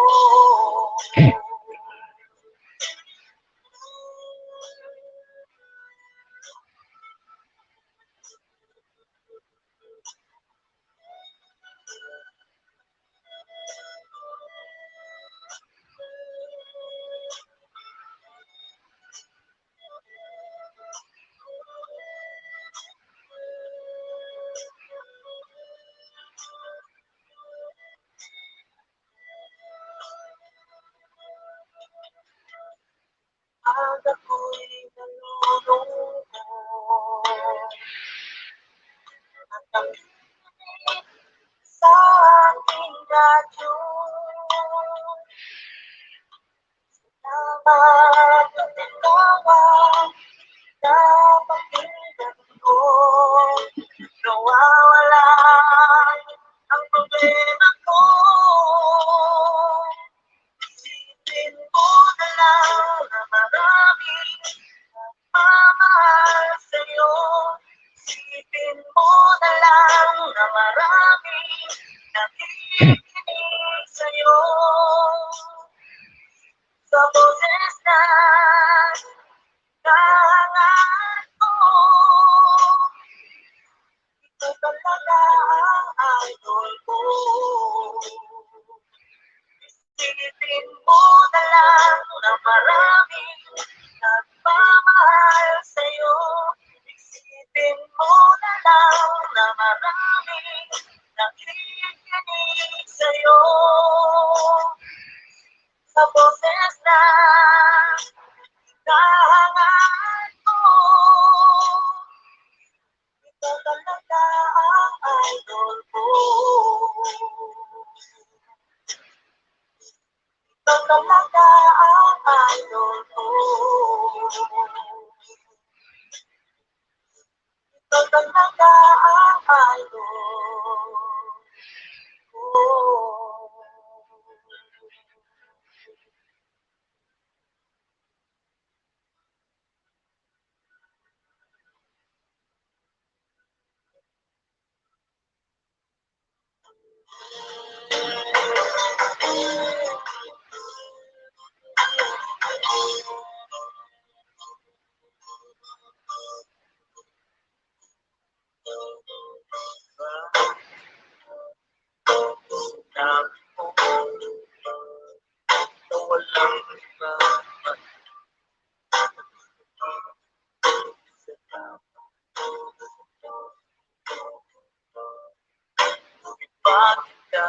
Pag ako'y nalulungkot at nakikinig sa aking radyo, salamat at ikaw na pakinggan ko. Nawawala ang problema ko. Isipin mo na lang na maraming nagmamahal sa'yo. Isipin mo na lang na maraming nakikinig sa'yo. Sa boses na hinahangaan ko, ito talaga ang idol ko. Isipin mo na lang na maraming nagmamahal sa'yo. Isipin mo na lang na maraming nakikinig sa'yo. Sa boses na hinahangaan ko, ito talaga ang idol ko. Ito talaga ang idol ko. Ito talaga ang idol ko. Sinabi mo na walang iba ngunit bakit ka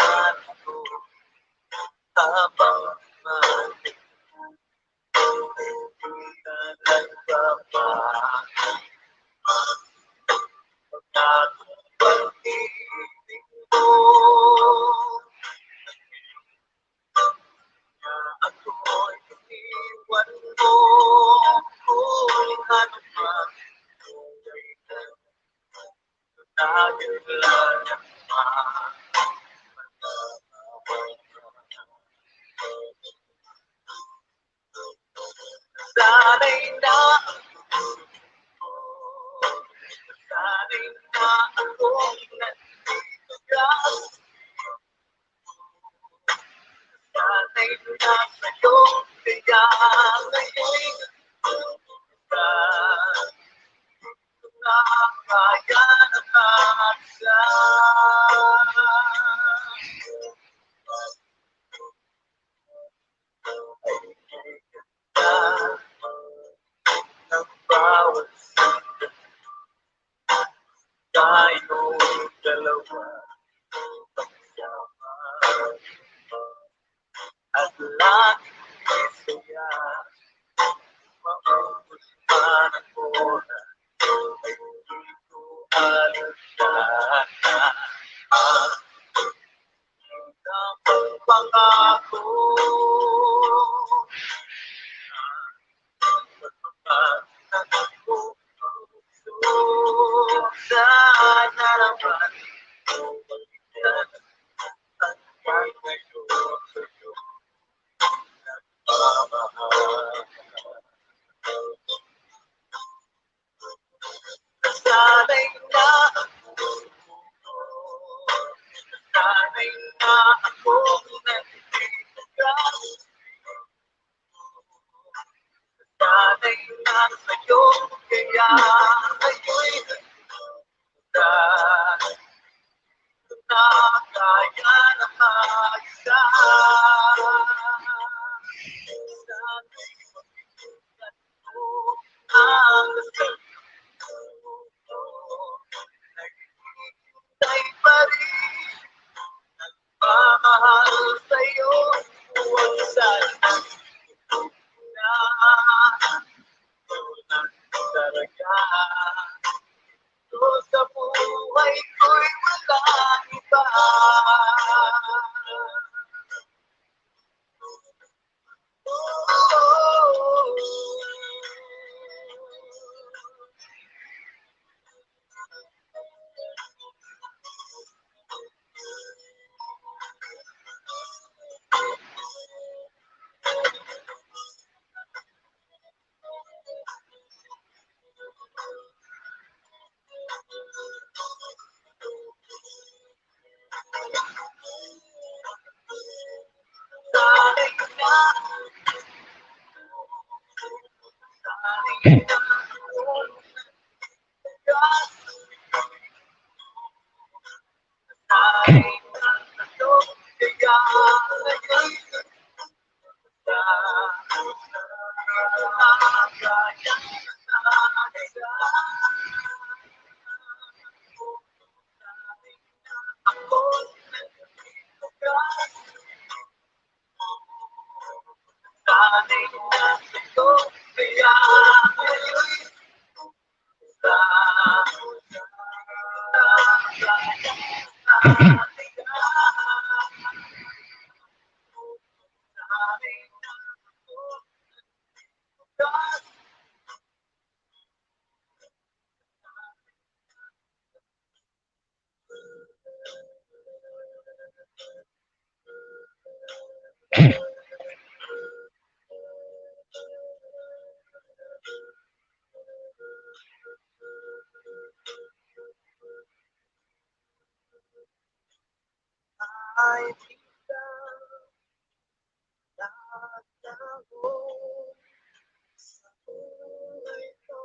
Damang pangako pagpapagtanag mo puso na naraman pagkakit ang pagkayo sa'yo nagmamahal. Nasanay na nasanay na ako nandito ka. Nasanay na sa'yo, kaya ngayon'y dahil na kaya na mag-isa. Sana'y mabigyan mo ang dasal ko. Naghihintay pa rin nagmamahal sa'yo. Huwag sana na tulad talaga. So sa buhay ko'y walang iba. Sana'y na, sana'y na, sana'y na sa'yo, kaya ngayon'y ay biglang nagtago sa buhay ko.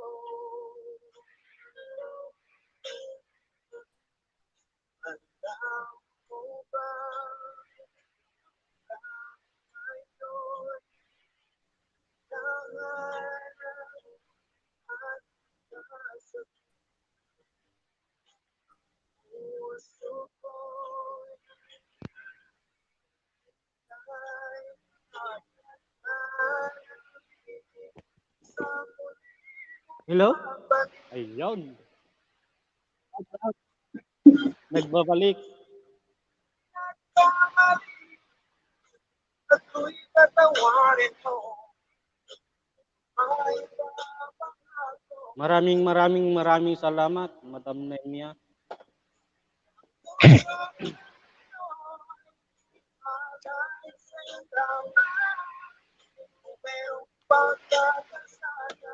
Alam mo ba ngayon nangarap at nasa puso ko'y ay pagkakalangin sa Hello? muling Ayun. Nagbabalik. pagkamali at tuwing tatawarin mo ay papangako. Maraming salamat, Madam Naimia. Alay sa iyong drama, merong pagkakasala,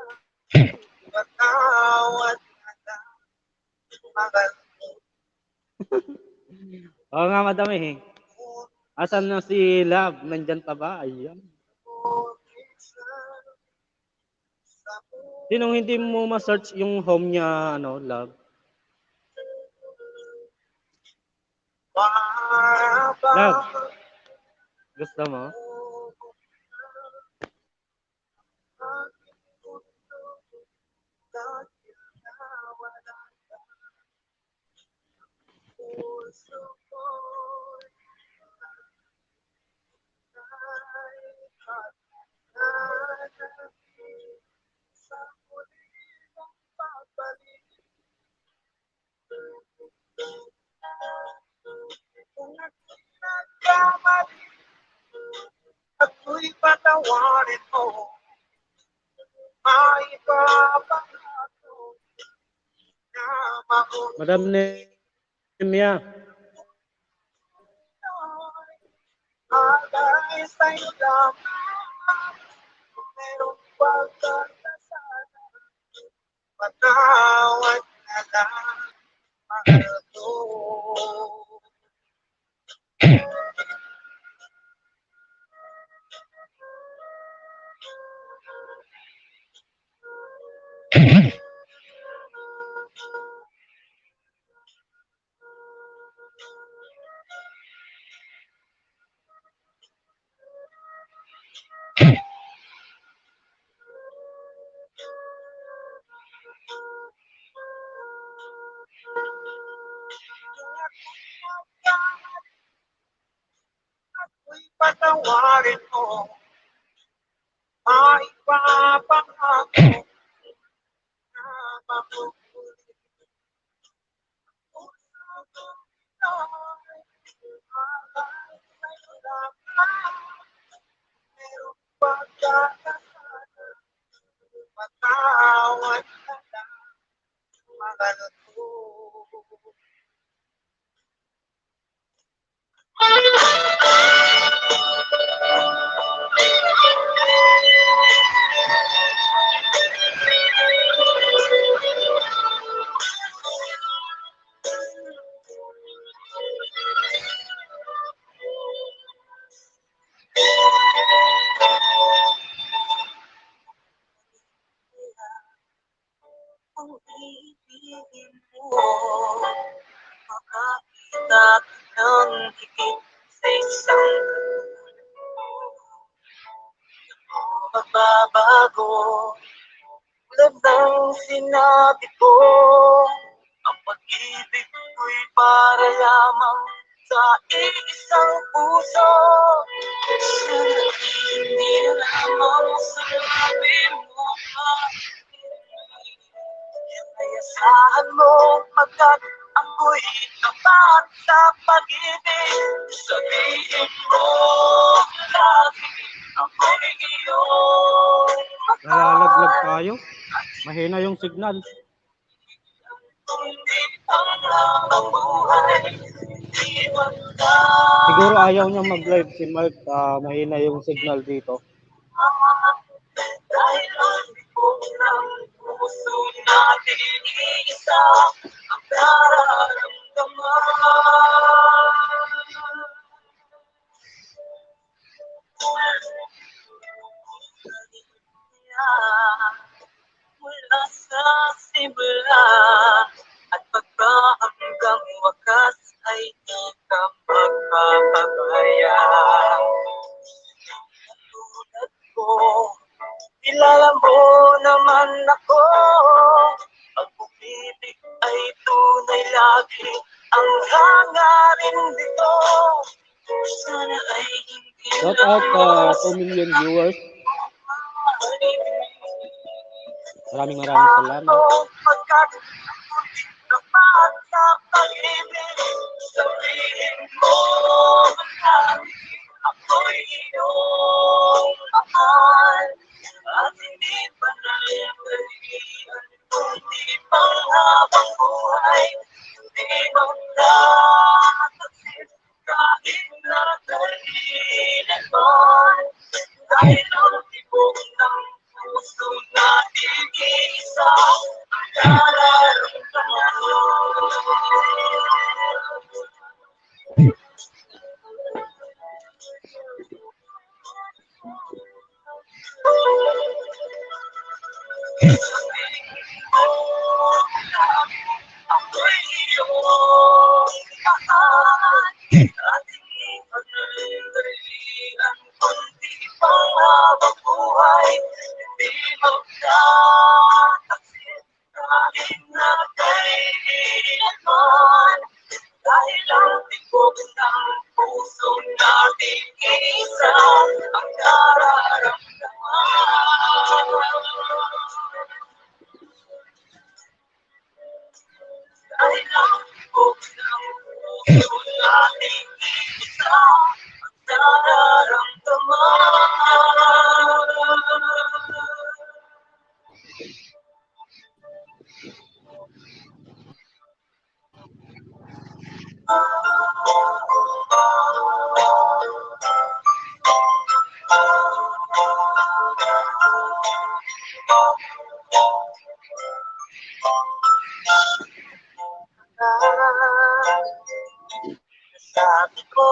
patawad ka na, mahal Oo nga, Madam eh. Asan na si Love? Nandyan pa ba? Ayun. mo minsan sa Sinong hindi mo ma-search yung home niya, Love? Love, mababa. gusto mo? patawarin mo, maipapangako na Madam Nemia, alay sa'yo lamang, merong pagkakasala, patawad na lang, mahal ko. Ako'y patawarin mo, maipapangako na makukulit. Puso kong Pinoy, alay sa'yo lamang, merong pagkakasala, patawad na lang, mahal ko. Kung iibigin mo, makakita ka ng higit sa isang magbabago. Tulad ng sinabi ko, ang pag-ibig ko'y para lamang sa iisang puso. Sana hindi lamang sa labi mo pa. Ay asahan mo pagkat ako'y tapat sa pag-ibig. Sabihin mo lagi ako'y iyong nalalaglag tayo. Mahina yung signal. Siguro ayaw niya mag-live si Mark. Mahina yung signal dito. dahil ang libong ng puso natin isa ang nararamdaman. Mula sa simula at pagkahanggang wakas ay di ka magpapabaya. Tulad ko, kilala mo naman ako. Ang umibig ay tunay lagi ang hangarin dito. Sana ay hindi Shout out 2 million viewers. Maraming salamat. pagkat tapat sa pag-ibig, sabihin mo lagi ako'y iyong mahal. At hindi pa nalagalian, kundi pang habang buhay, hindi magtatagsin kahit na kailanman. Dahil ang tibok ng puso natin isa ang nararamdaman. Ako'y iyong mahal at hindi panandalian kundi pang habang buhay, hindi magtataksin kahit na kailanman. Dahil ang tibok ng puso natin isa ang nararamdaman. Dahil ang tibok ng puso natin isa ang nararamdaman. Sabi ko,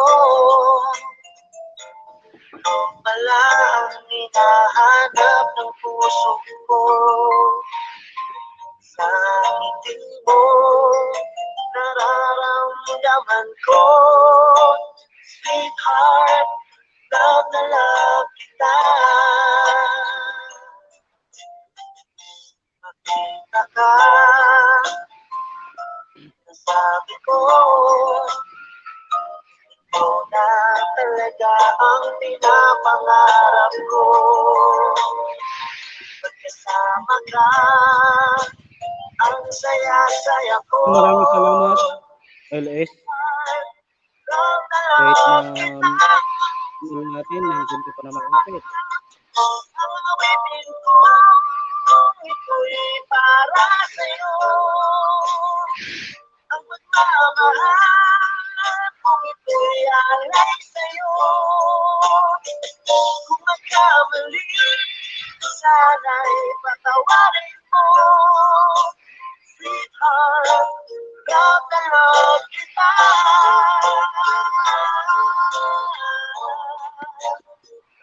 ikaw pala ang hinahanap ng puso ko. Sa ngiti mo, nararamdaman ko, sweetheart, love na love kita. Makita ka, nasabi ko, ikaw na talaga ang pinapangarap ko. Pagkasama ka, ang saya-saya ko. Maraming salamat, LS. Love na Kahit na love kita. email natin, hindi pa na makakapit. Ang awitin ko, ito'y para sa'yo. Ang pagmamahal kung ito'y alay sa'yo. Kung magkamali, sana'y patawarin mo. Sweetheart, love na love kita.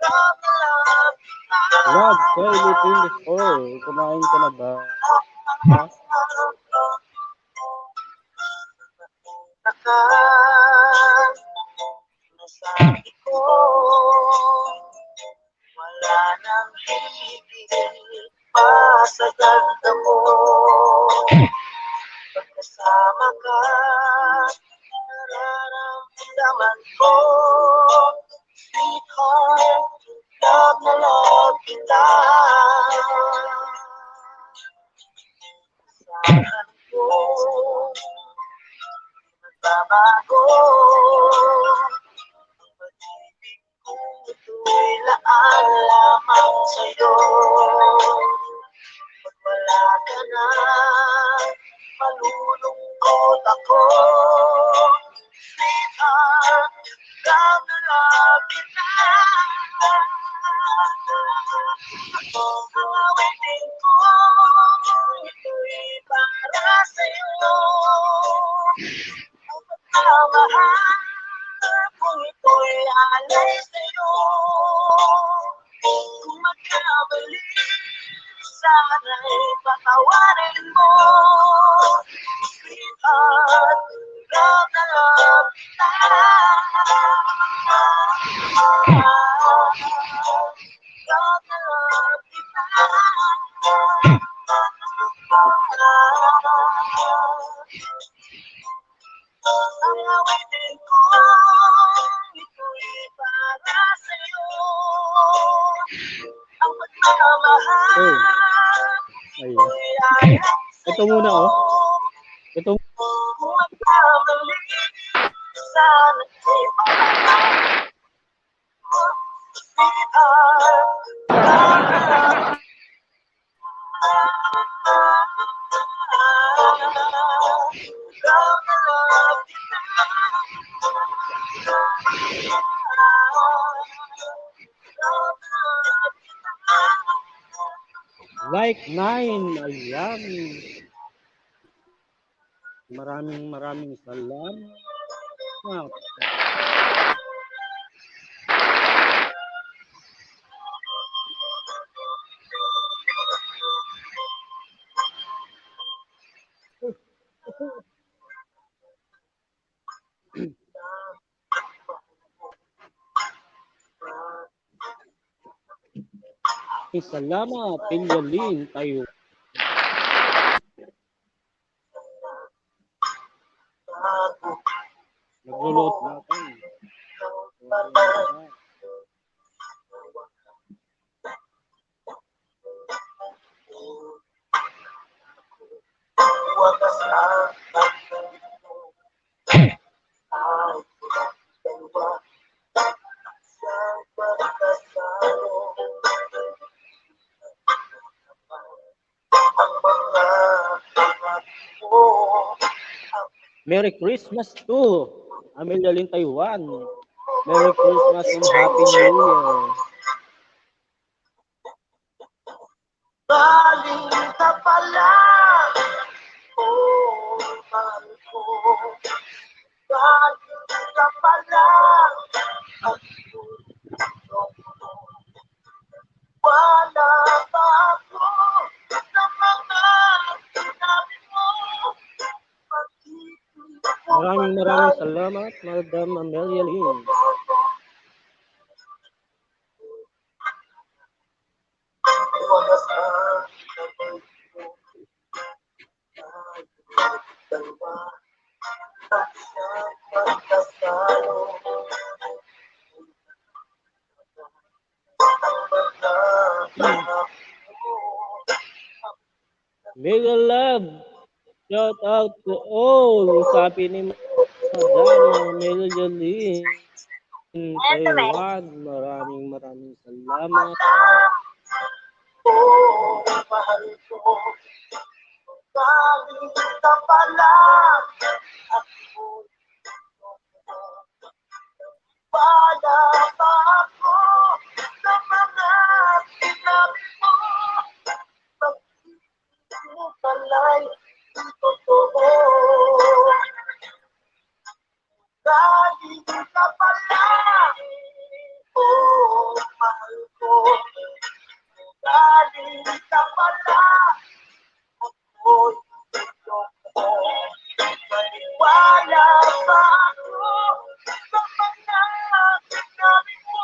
Love na love kita. Rob, Kylie Pindes, kumain ka na ba? Ka, nasabi ko, wala nang higit pa sa ganda mo. Pagkasama ka, nararamdaman ko, sweetheart, love na love kita. Asahan ko, magbabago. Ang pag-ibig kong ito'y laan lamang sa'yo. Pag wala ka na, malulungkot ako. Sweetheart, love na love kita. Ang awitin ko, ito'y para sa'yo. Ang pagmamahal kung ito'y alay sa'yo. Kung magkamali, sana'y patawarin mo. Sweetheart, love na love kita. Love na love kita. Ang awitin ko, ito'y para sa'yo. Ang pagmamahal, Ayun. ito'y alay sa'yo. Ito muna, oh. Ito. Kung magkamali, sana'y patawarin mo. Sweetheart, love na love. Love na love kita. Love na love kita. Like 9. Ayan. Maraming salamat. Salamat, Pinjalin tayo. Naglulot natin. Wakas ang Merry Christmas to Amelia Lin Taiwan. Merry Christmas and Happy New Year. Galing ka pala, oh, mahal ko. Galing ka salamat, Madam Amelia Lin. Wagas ang kamay ko, dalawa at siyang magkasalo. Ang mga pangako ko, Mega love. Shout out to all. Sabi ni Madam Amelia Lin. Taiwan. Maraming salamat. mahal ko, galing ka pala. Wala pa ako sa mga sinabi mo. Pag-ibig mo pala'y totoo. Galing ka pala. Mahal ko. Galing ka pala. Ako'y totoo. Maniwala pa ako sa mga sinabi mo.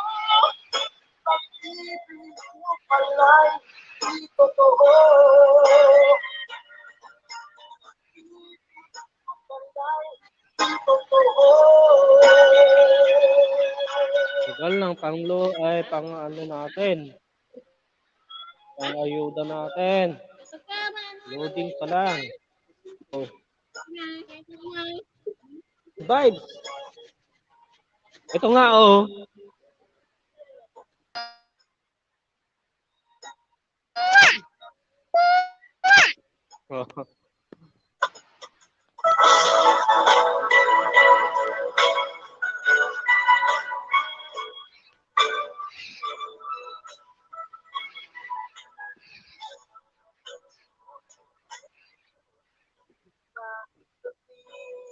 Pag-ibig mo pala'y di totoo. Pag-ibig mo pala'y di totoo. Tagal ng pang ano natin. Pang ayuda natin. Loading pa lang. Oh. Vibes. Ito nga oh.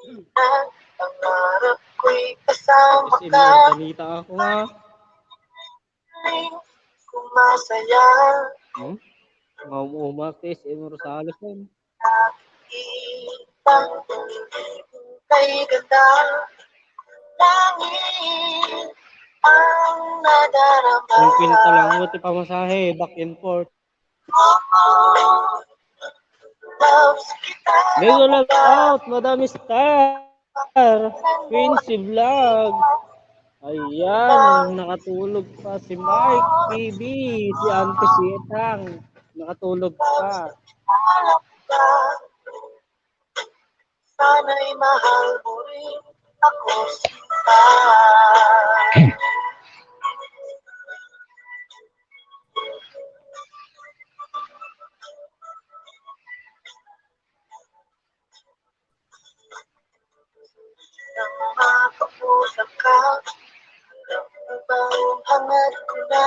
Ang pangarap ko'y kasama SM ka. yung balita ako nga. Kung masaya, Umatis, Rosales yan. nakikitang kay ganda. Langit ang nadarama. Yung pinta lang, buti pamasahe, back and forth. Loves kita Mega mo love ba? out, Madam Star. Quincy Vlog. Ayan, nakatulog pa si Mike PB, si Ante Sietang. Nakatulog pa. Alam ka, sana'y mahal mo rin ako sinta. Nang makapusa ka, alam mo bang hangad ko na,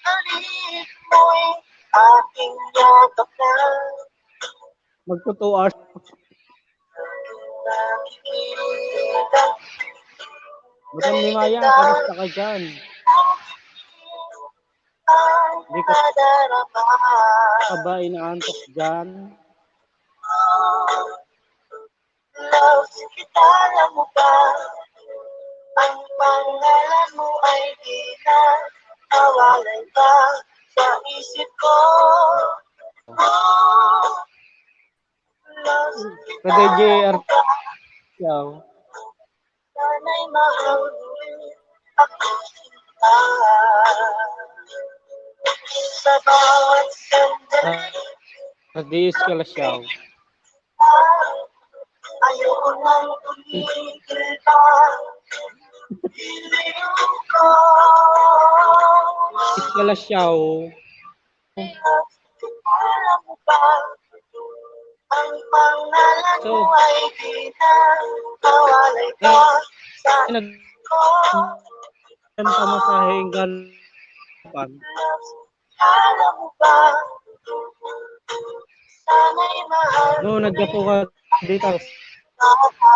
halik mo'y aking yakap na. Magto 2 hours. Nakikita Madam kay Limaya, ganda, kamusta ka dyan? ang Hindi ka nadarama. ba inaantok dyan? Loves kita, alam mo ba? Ang pangalan mo ay di na nawalay pa sa isip ko. Loves kita, Pwede JR alam mo ba? yaw. Sana'y mahal mo rin ako sinta. Sa bawat sandali, Radius ka la siyaw. ayoko nang tumigil pa. Iliw ko. Radius ka la siyaw. Alam mo ba? Ang pangalan So, mo ay di na nawalay ka sa ko. pamasahe yung galapan. Alam mo ba? Sana'y mahal No, mo naggapo rin ka dito. ako.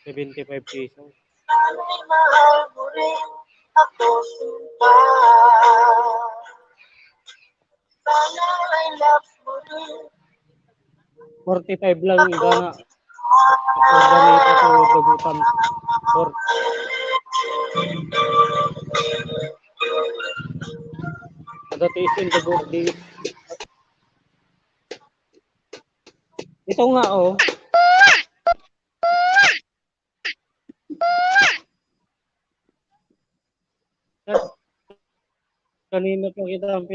75 pesos. Sana'y mahal mo rin ako sinta. Sana'y love mo rin 45 lang ako gana. sinta. organeta to dugutan or nagatiis yung dugo di ito nga oh kanina pa kita ang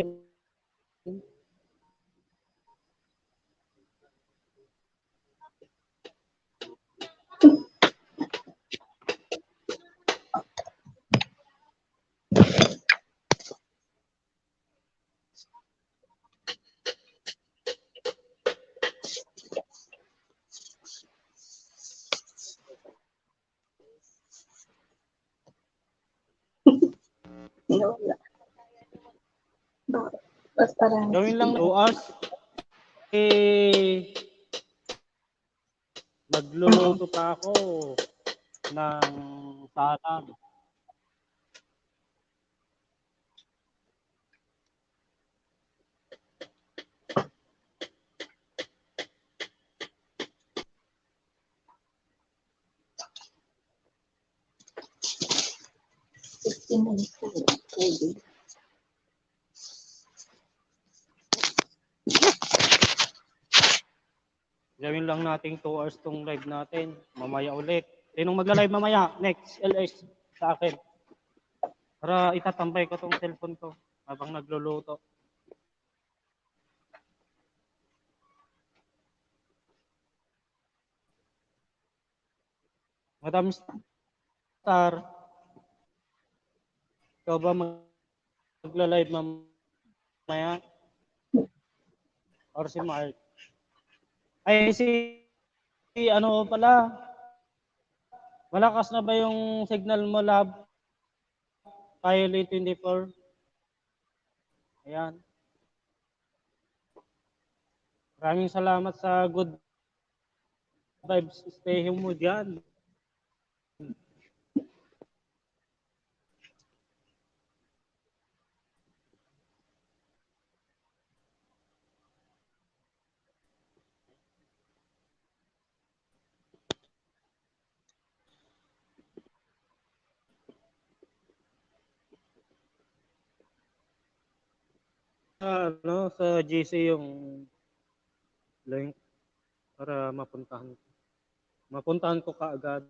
Wala. Bakit? Basta lang. gawin lang bukas eh nagluluto pa ako ng salad. Pwede. Gawin lang nating 2 hours tong live natin. Mamaya ulit. Sinong magla-live mamaya? Next, LS sa akin. Para itatambay ko tong cellphone ko habang nagluluto. Madam Star, ikaw ba magla-live mamaya? Or si Mark? Ay, si ano pala, malakas na ba yung signal mo, lab? Pilot 24? Ayan. Maraming salamat sa good vibes. Stay mo dyan. Sa GC yung link para mapuntahan ko kaagad.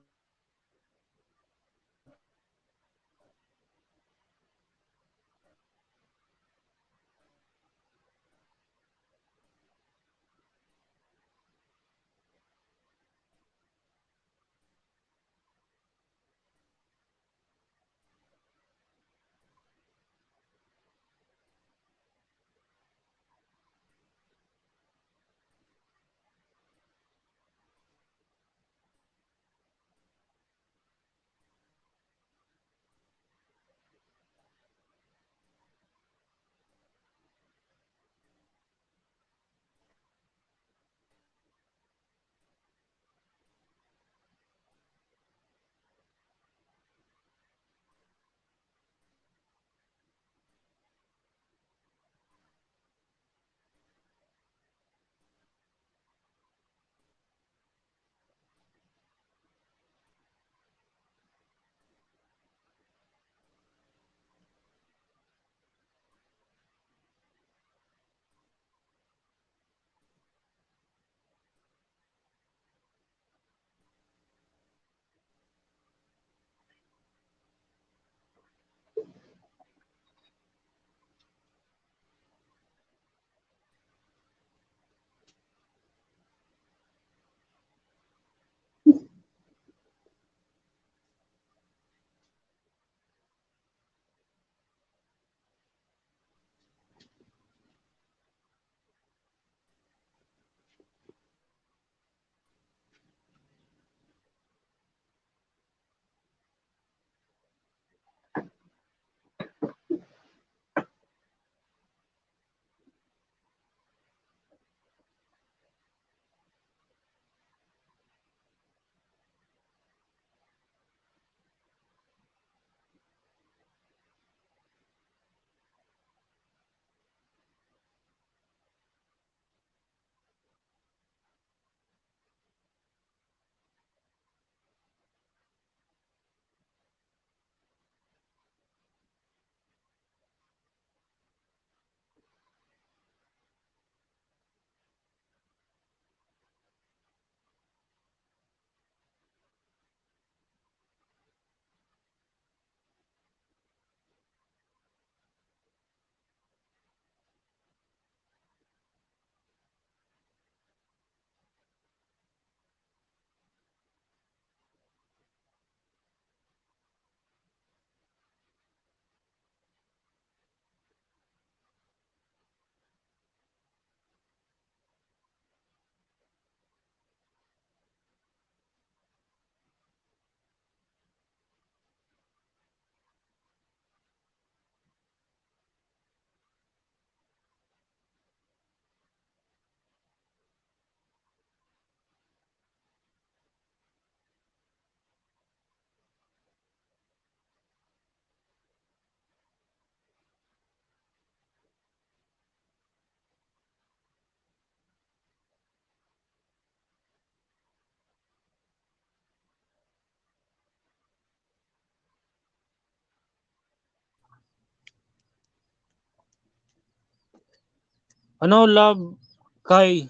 Ano, love, kay,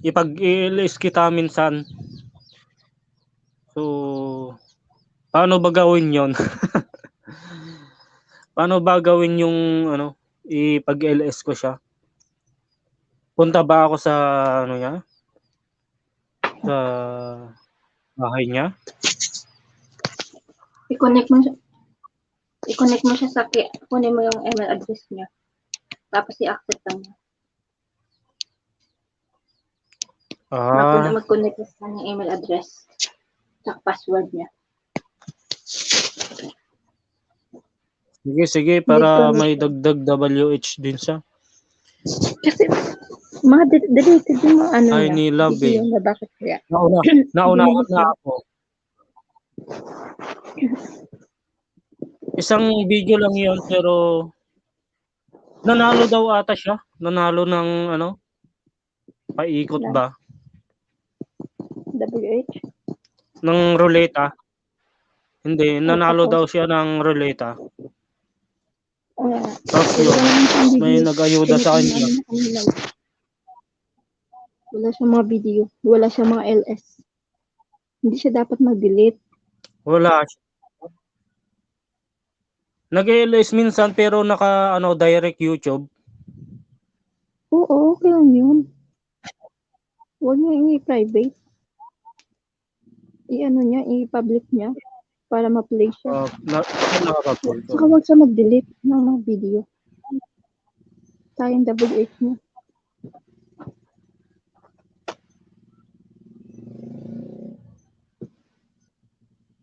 ipag-i-LS kita minsan. So, paano ba gawin yon? Paano ba gawin yung, ano, ipag-LS ko siya? Punta ba ako sa, ano niya? Sa bahay niya? I-connect mo siya. I-connect mo siya sa kunin mo yung email address niya. Tapos i-accept lang niya. Ah, Mag-connect ka sa kanyang email address. Sa password niya. sige, Hindi ko para lang may ito. dagdag WH din siya. Kasi, mga deleted yung mga ano Ay, niya. ni love Video eh. na bakit kaya. Naunahan na Dinelete. ako. Isang video lang yon pero nanalo daw ata siya. Nanalo ng ano, paikot Ng ba? WH. Ng ruleta. Hindi, O nanalo tapos, daw siya ng ruleta. uh, Tapos wala yun, naman siyang may video. nag-ayuda sa Tinitingnan kanya. namin na kanina. Wala siyang mga video. Wala siyang mga LS. Hindi siya dapat mag-delete. Wala. Nag-LS minsan pero naka ano direct YouTube. Oo, okay lang yun. Huwag niya i-private. I-ano niya, i-public niya para ma-play siya. Nakaka-call ko. Saka huwag siya mag-delete ng mga video. Sayang WH niya.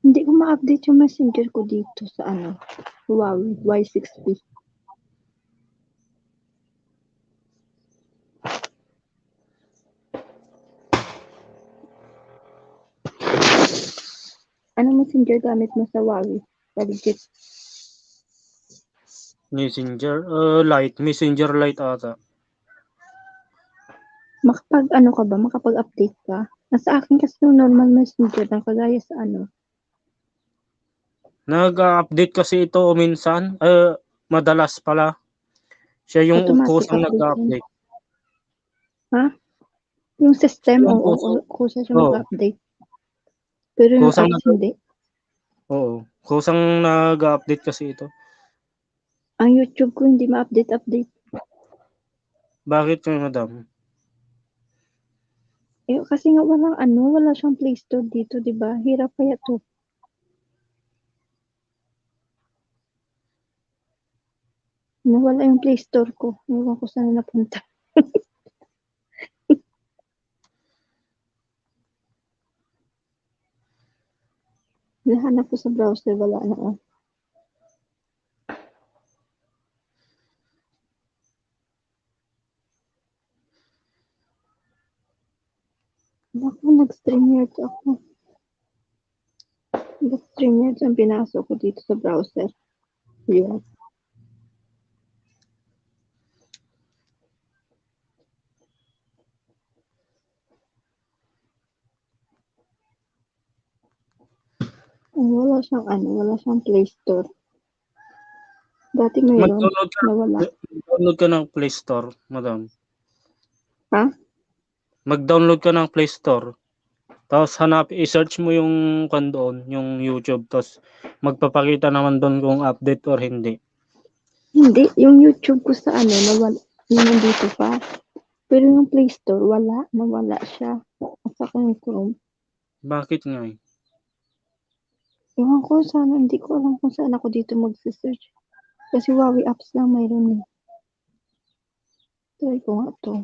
Hindi ko ma-update yung messenger ko dito sa ano, Huawei Y6P. Anong messenger gamit mo sa Huawei? Kaalegit. Messenger, Lite, Messenger Lite ata. Makapag-ano ka ba? Makapag-update ka? Nasa akin kasi yung normal messenger lang kagaya sa ano. Nag-update kasi ito minsan, madalas pala. Siya yung Automatic kusang update yun. nag-update. Ha? Yung system, Yung oo, kusang, kusa siya oo, mag-update. Pero yung kusang apps, nag, hindi. oo, kusang nag-update kasi ito. Ang YouTube ko hindi ma-update. Bakit kayo, madam? Eh, kasi nga wala siyang Play Store dito, di ba? Hirap kaya to. Nawala yung Play Store ko. Ewan ko saan napunta. Nahanap ko sa browser, wala na. Oh. Naku, nag-StreamYard ako. Nag-StreamYard ang pinasok ko dito sa browser. Yun. Wala siyang Play Store. Dati mayroon, Mag-download ka, nawala. mag-download ka ng Play Store, madam. Ha? Mag-download ka ng Play Store. Tapos i-search mo yung doon, yung YouTube. Tapos magpapakita naman doon kung update or hindi. Hindi, yung YouTube ko sa ano, nawala. Yung nandito pa. Pero yung Play Store, nawala siya. At saka yung Chrome. Bakit nga eh? Ewan ko sana, hindi ko alam kung saan ako dito mag-search. Kasi Huawei apps lang mayroon eh. Try ko nga to.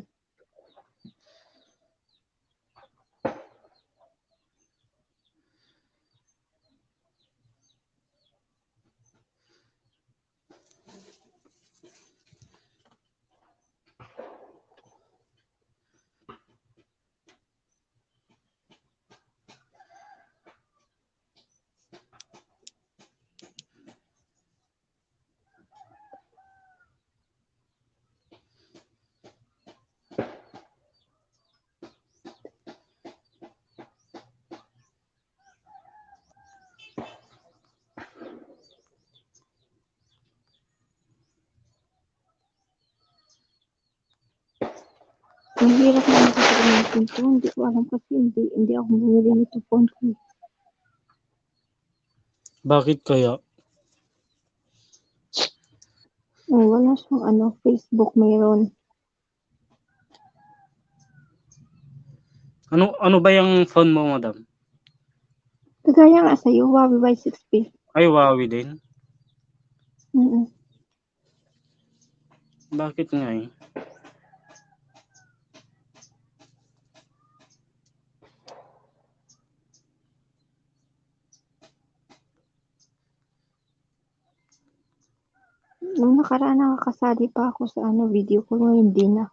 Ang hirap naman kasi gamitin 'to, hindi ko alam kasi hindi ako bumili nito phone ko, eh. Bakit kaya? Wala siyang Facebook meron. Ano ba yung phone mo, madam? Kagaya nga sa'yo, Huawei Y6P. Ay, Huawei din? Mm. Bakit nga eh? Nung nakaraan nakakasali pa ako sa video call, ngayon hindi na.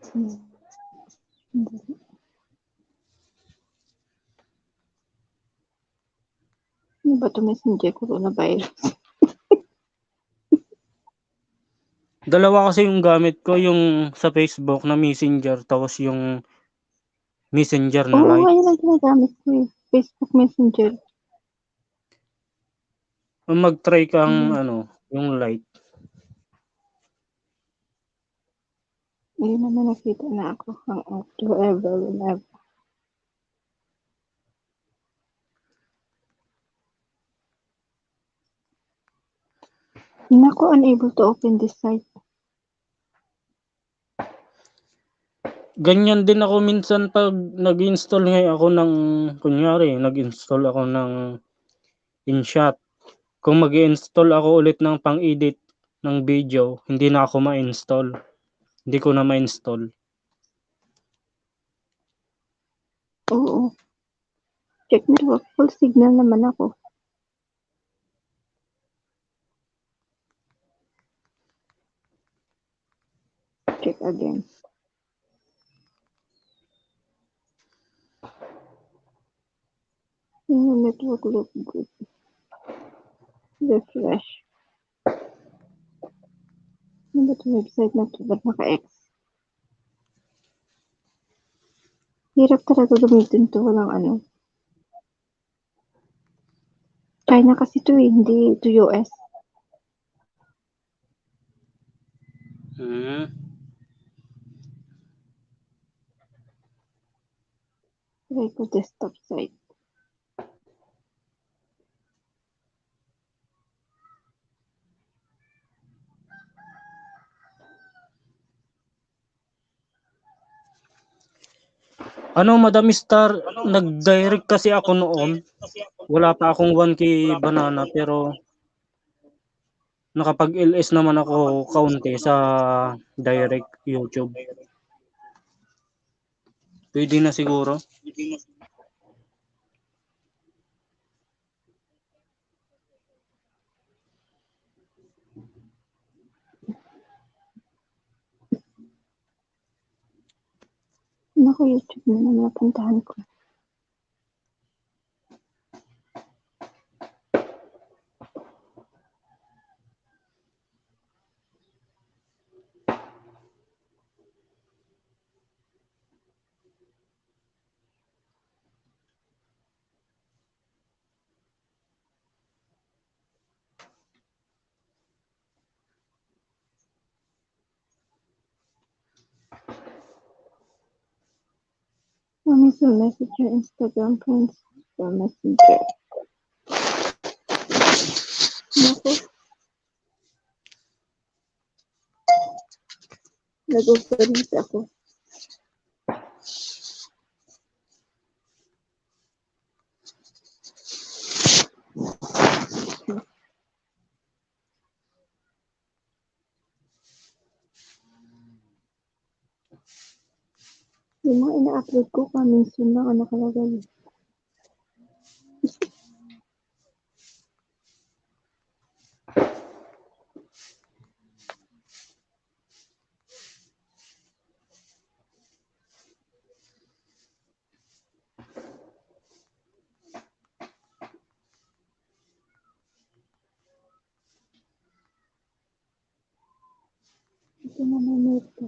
Sandali. Ano ba 'to, Messenger, coronavirus? Dalawa kasi yung gamit ko, yung sa Facebook na Messenger, tapos yung Messenger na Oo, Lite. ngayon ang ginagamit ko, eh, Facebook Messenger. Mag-try kang yung Lite. Ayun naman, nakita na ako, hangout wherever, whenever. Naku, unable to open this site. Ganyan din ako minsan pag nag-install ako ng, kunyari, nag-install ako ng InShot. Kung mag-install ako ulit ng pang-edit ng video, hindi na ako ma-install. Hindi ko na ma-install. Oo. Check network, full signal naman ako. Check again. Network look good. Refresh. Ano ba 'tong website na 'to? Ba't naka-X? Hirap talaga gamitin 'to, walang China kasi 'to, eh, hindi ito US. Hmm. Try ko desktop site. Madam Star, nag-direct kasi ako noon. Wala pa akong 1K banana, pero nakapag-LS naman ako kaunti sa direct YouTube. Pwede na siguro. Naku, YouTube na naman napuntahan ko. Promise will message your Instagram friends or Messenger. Naku. Nag-overheat ako. Yung mga ina-upload ko, coming soon lang ang nakalagay. Ito naman ito.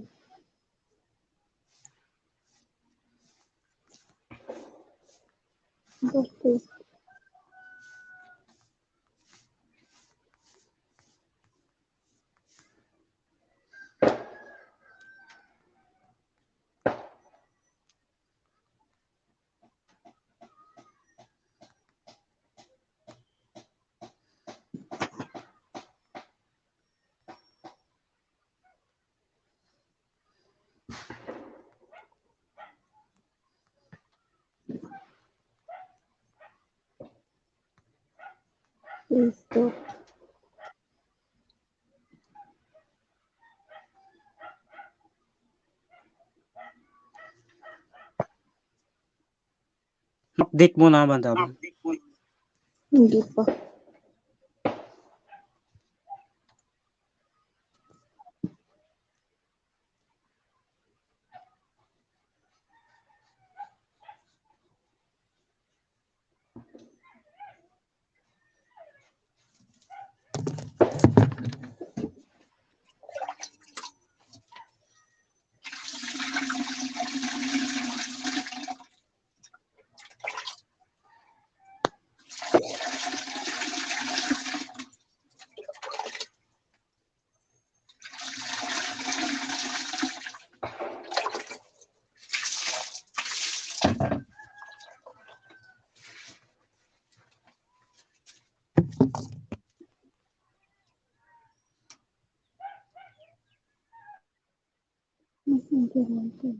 Ito. Ito. Update mo na, madam. Hindi pa. Messenger natin.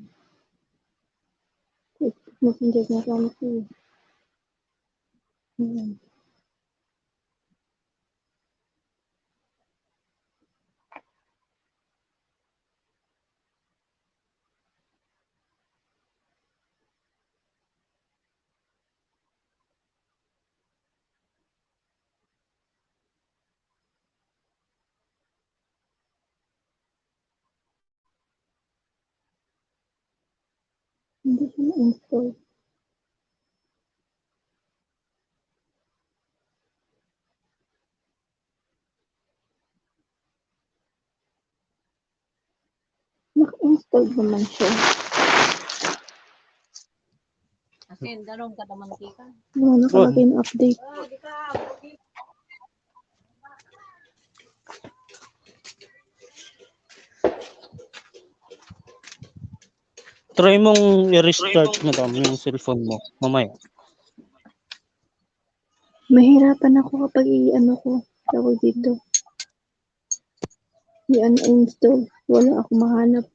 Messenger na kami ko. Ayan. Hindi siya na-install. Naka-install naman siya. Kasi darong ka naman ka. Wala nakalagay na update. Try mong i-restart, madam, yung cellphone mo. Mamaya. Mahirapan ako kapag i-ano ko. Tawag dito. I-uninstall. Wala ako mahanap.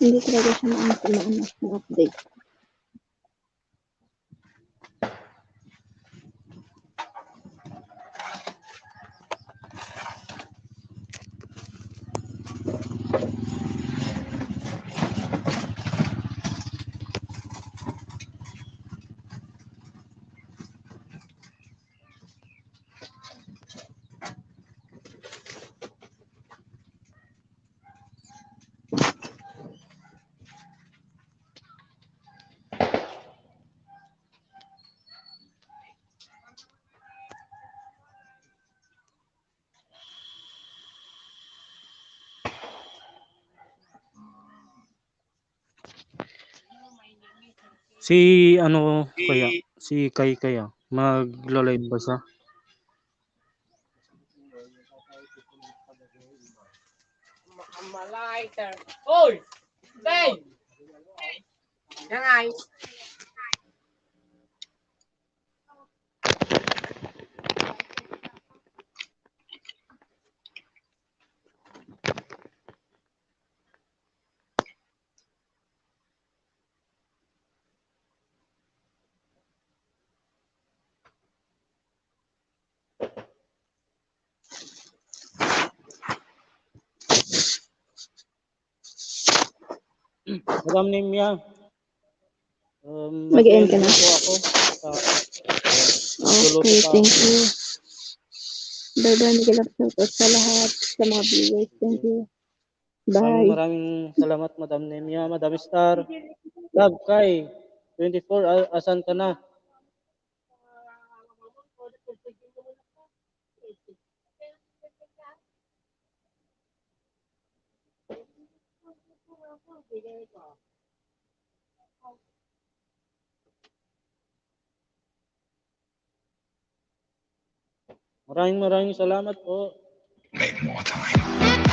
Hindi talaga siya na-update. Si ano kaya? Si Kai kaya? Maglo-live ba siya? Maliter. Oy! Day! Yang ay. Madam Nimya, Mag-end ka mag-end na? na po ako. Luluto Okay, pa thank ako. you. Bye-bye, Miguel. Shoutout sa lahat, sa mga viewers. Thank you. Bye. Maraming salamat, Madam Nimya. Madam Star. Love Kai. 24, asan ka na? Maraming salamat po. Make more time.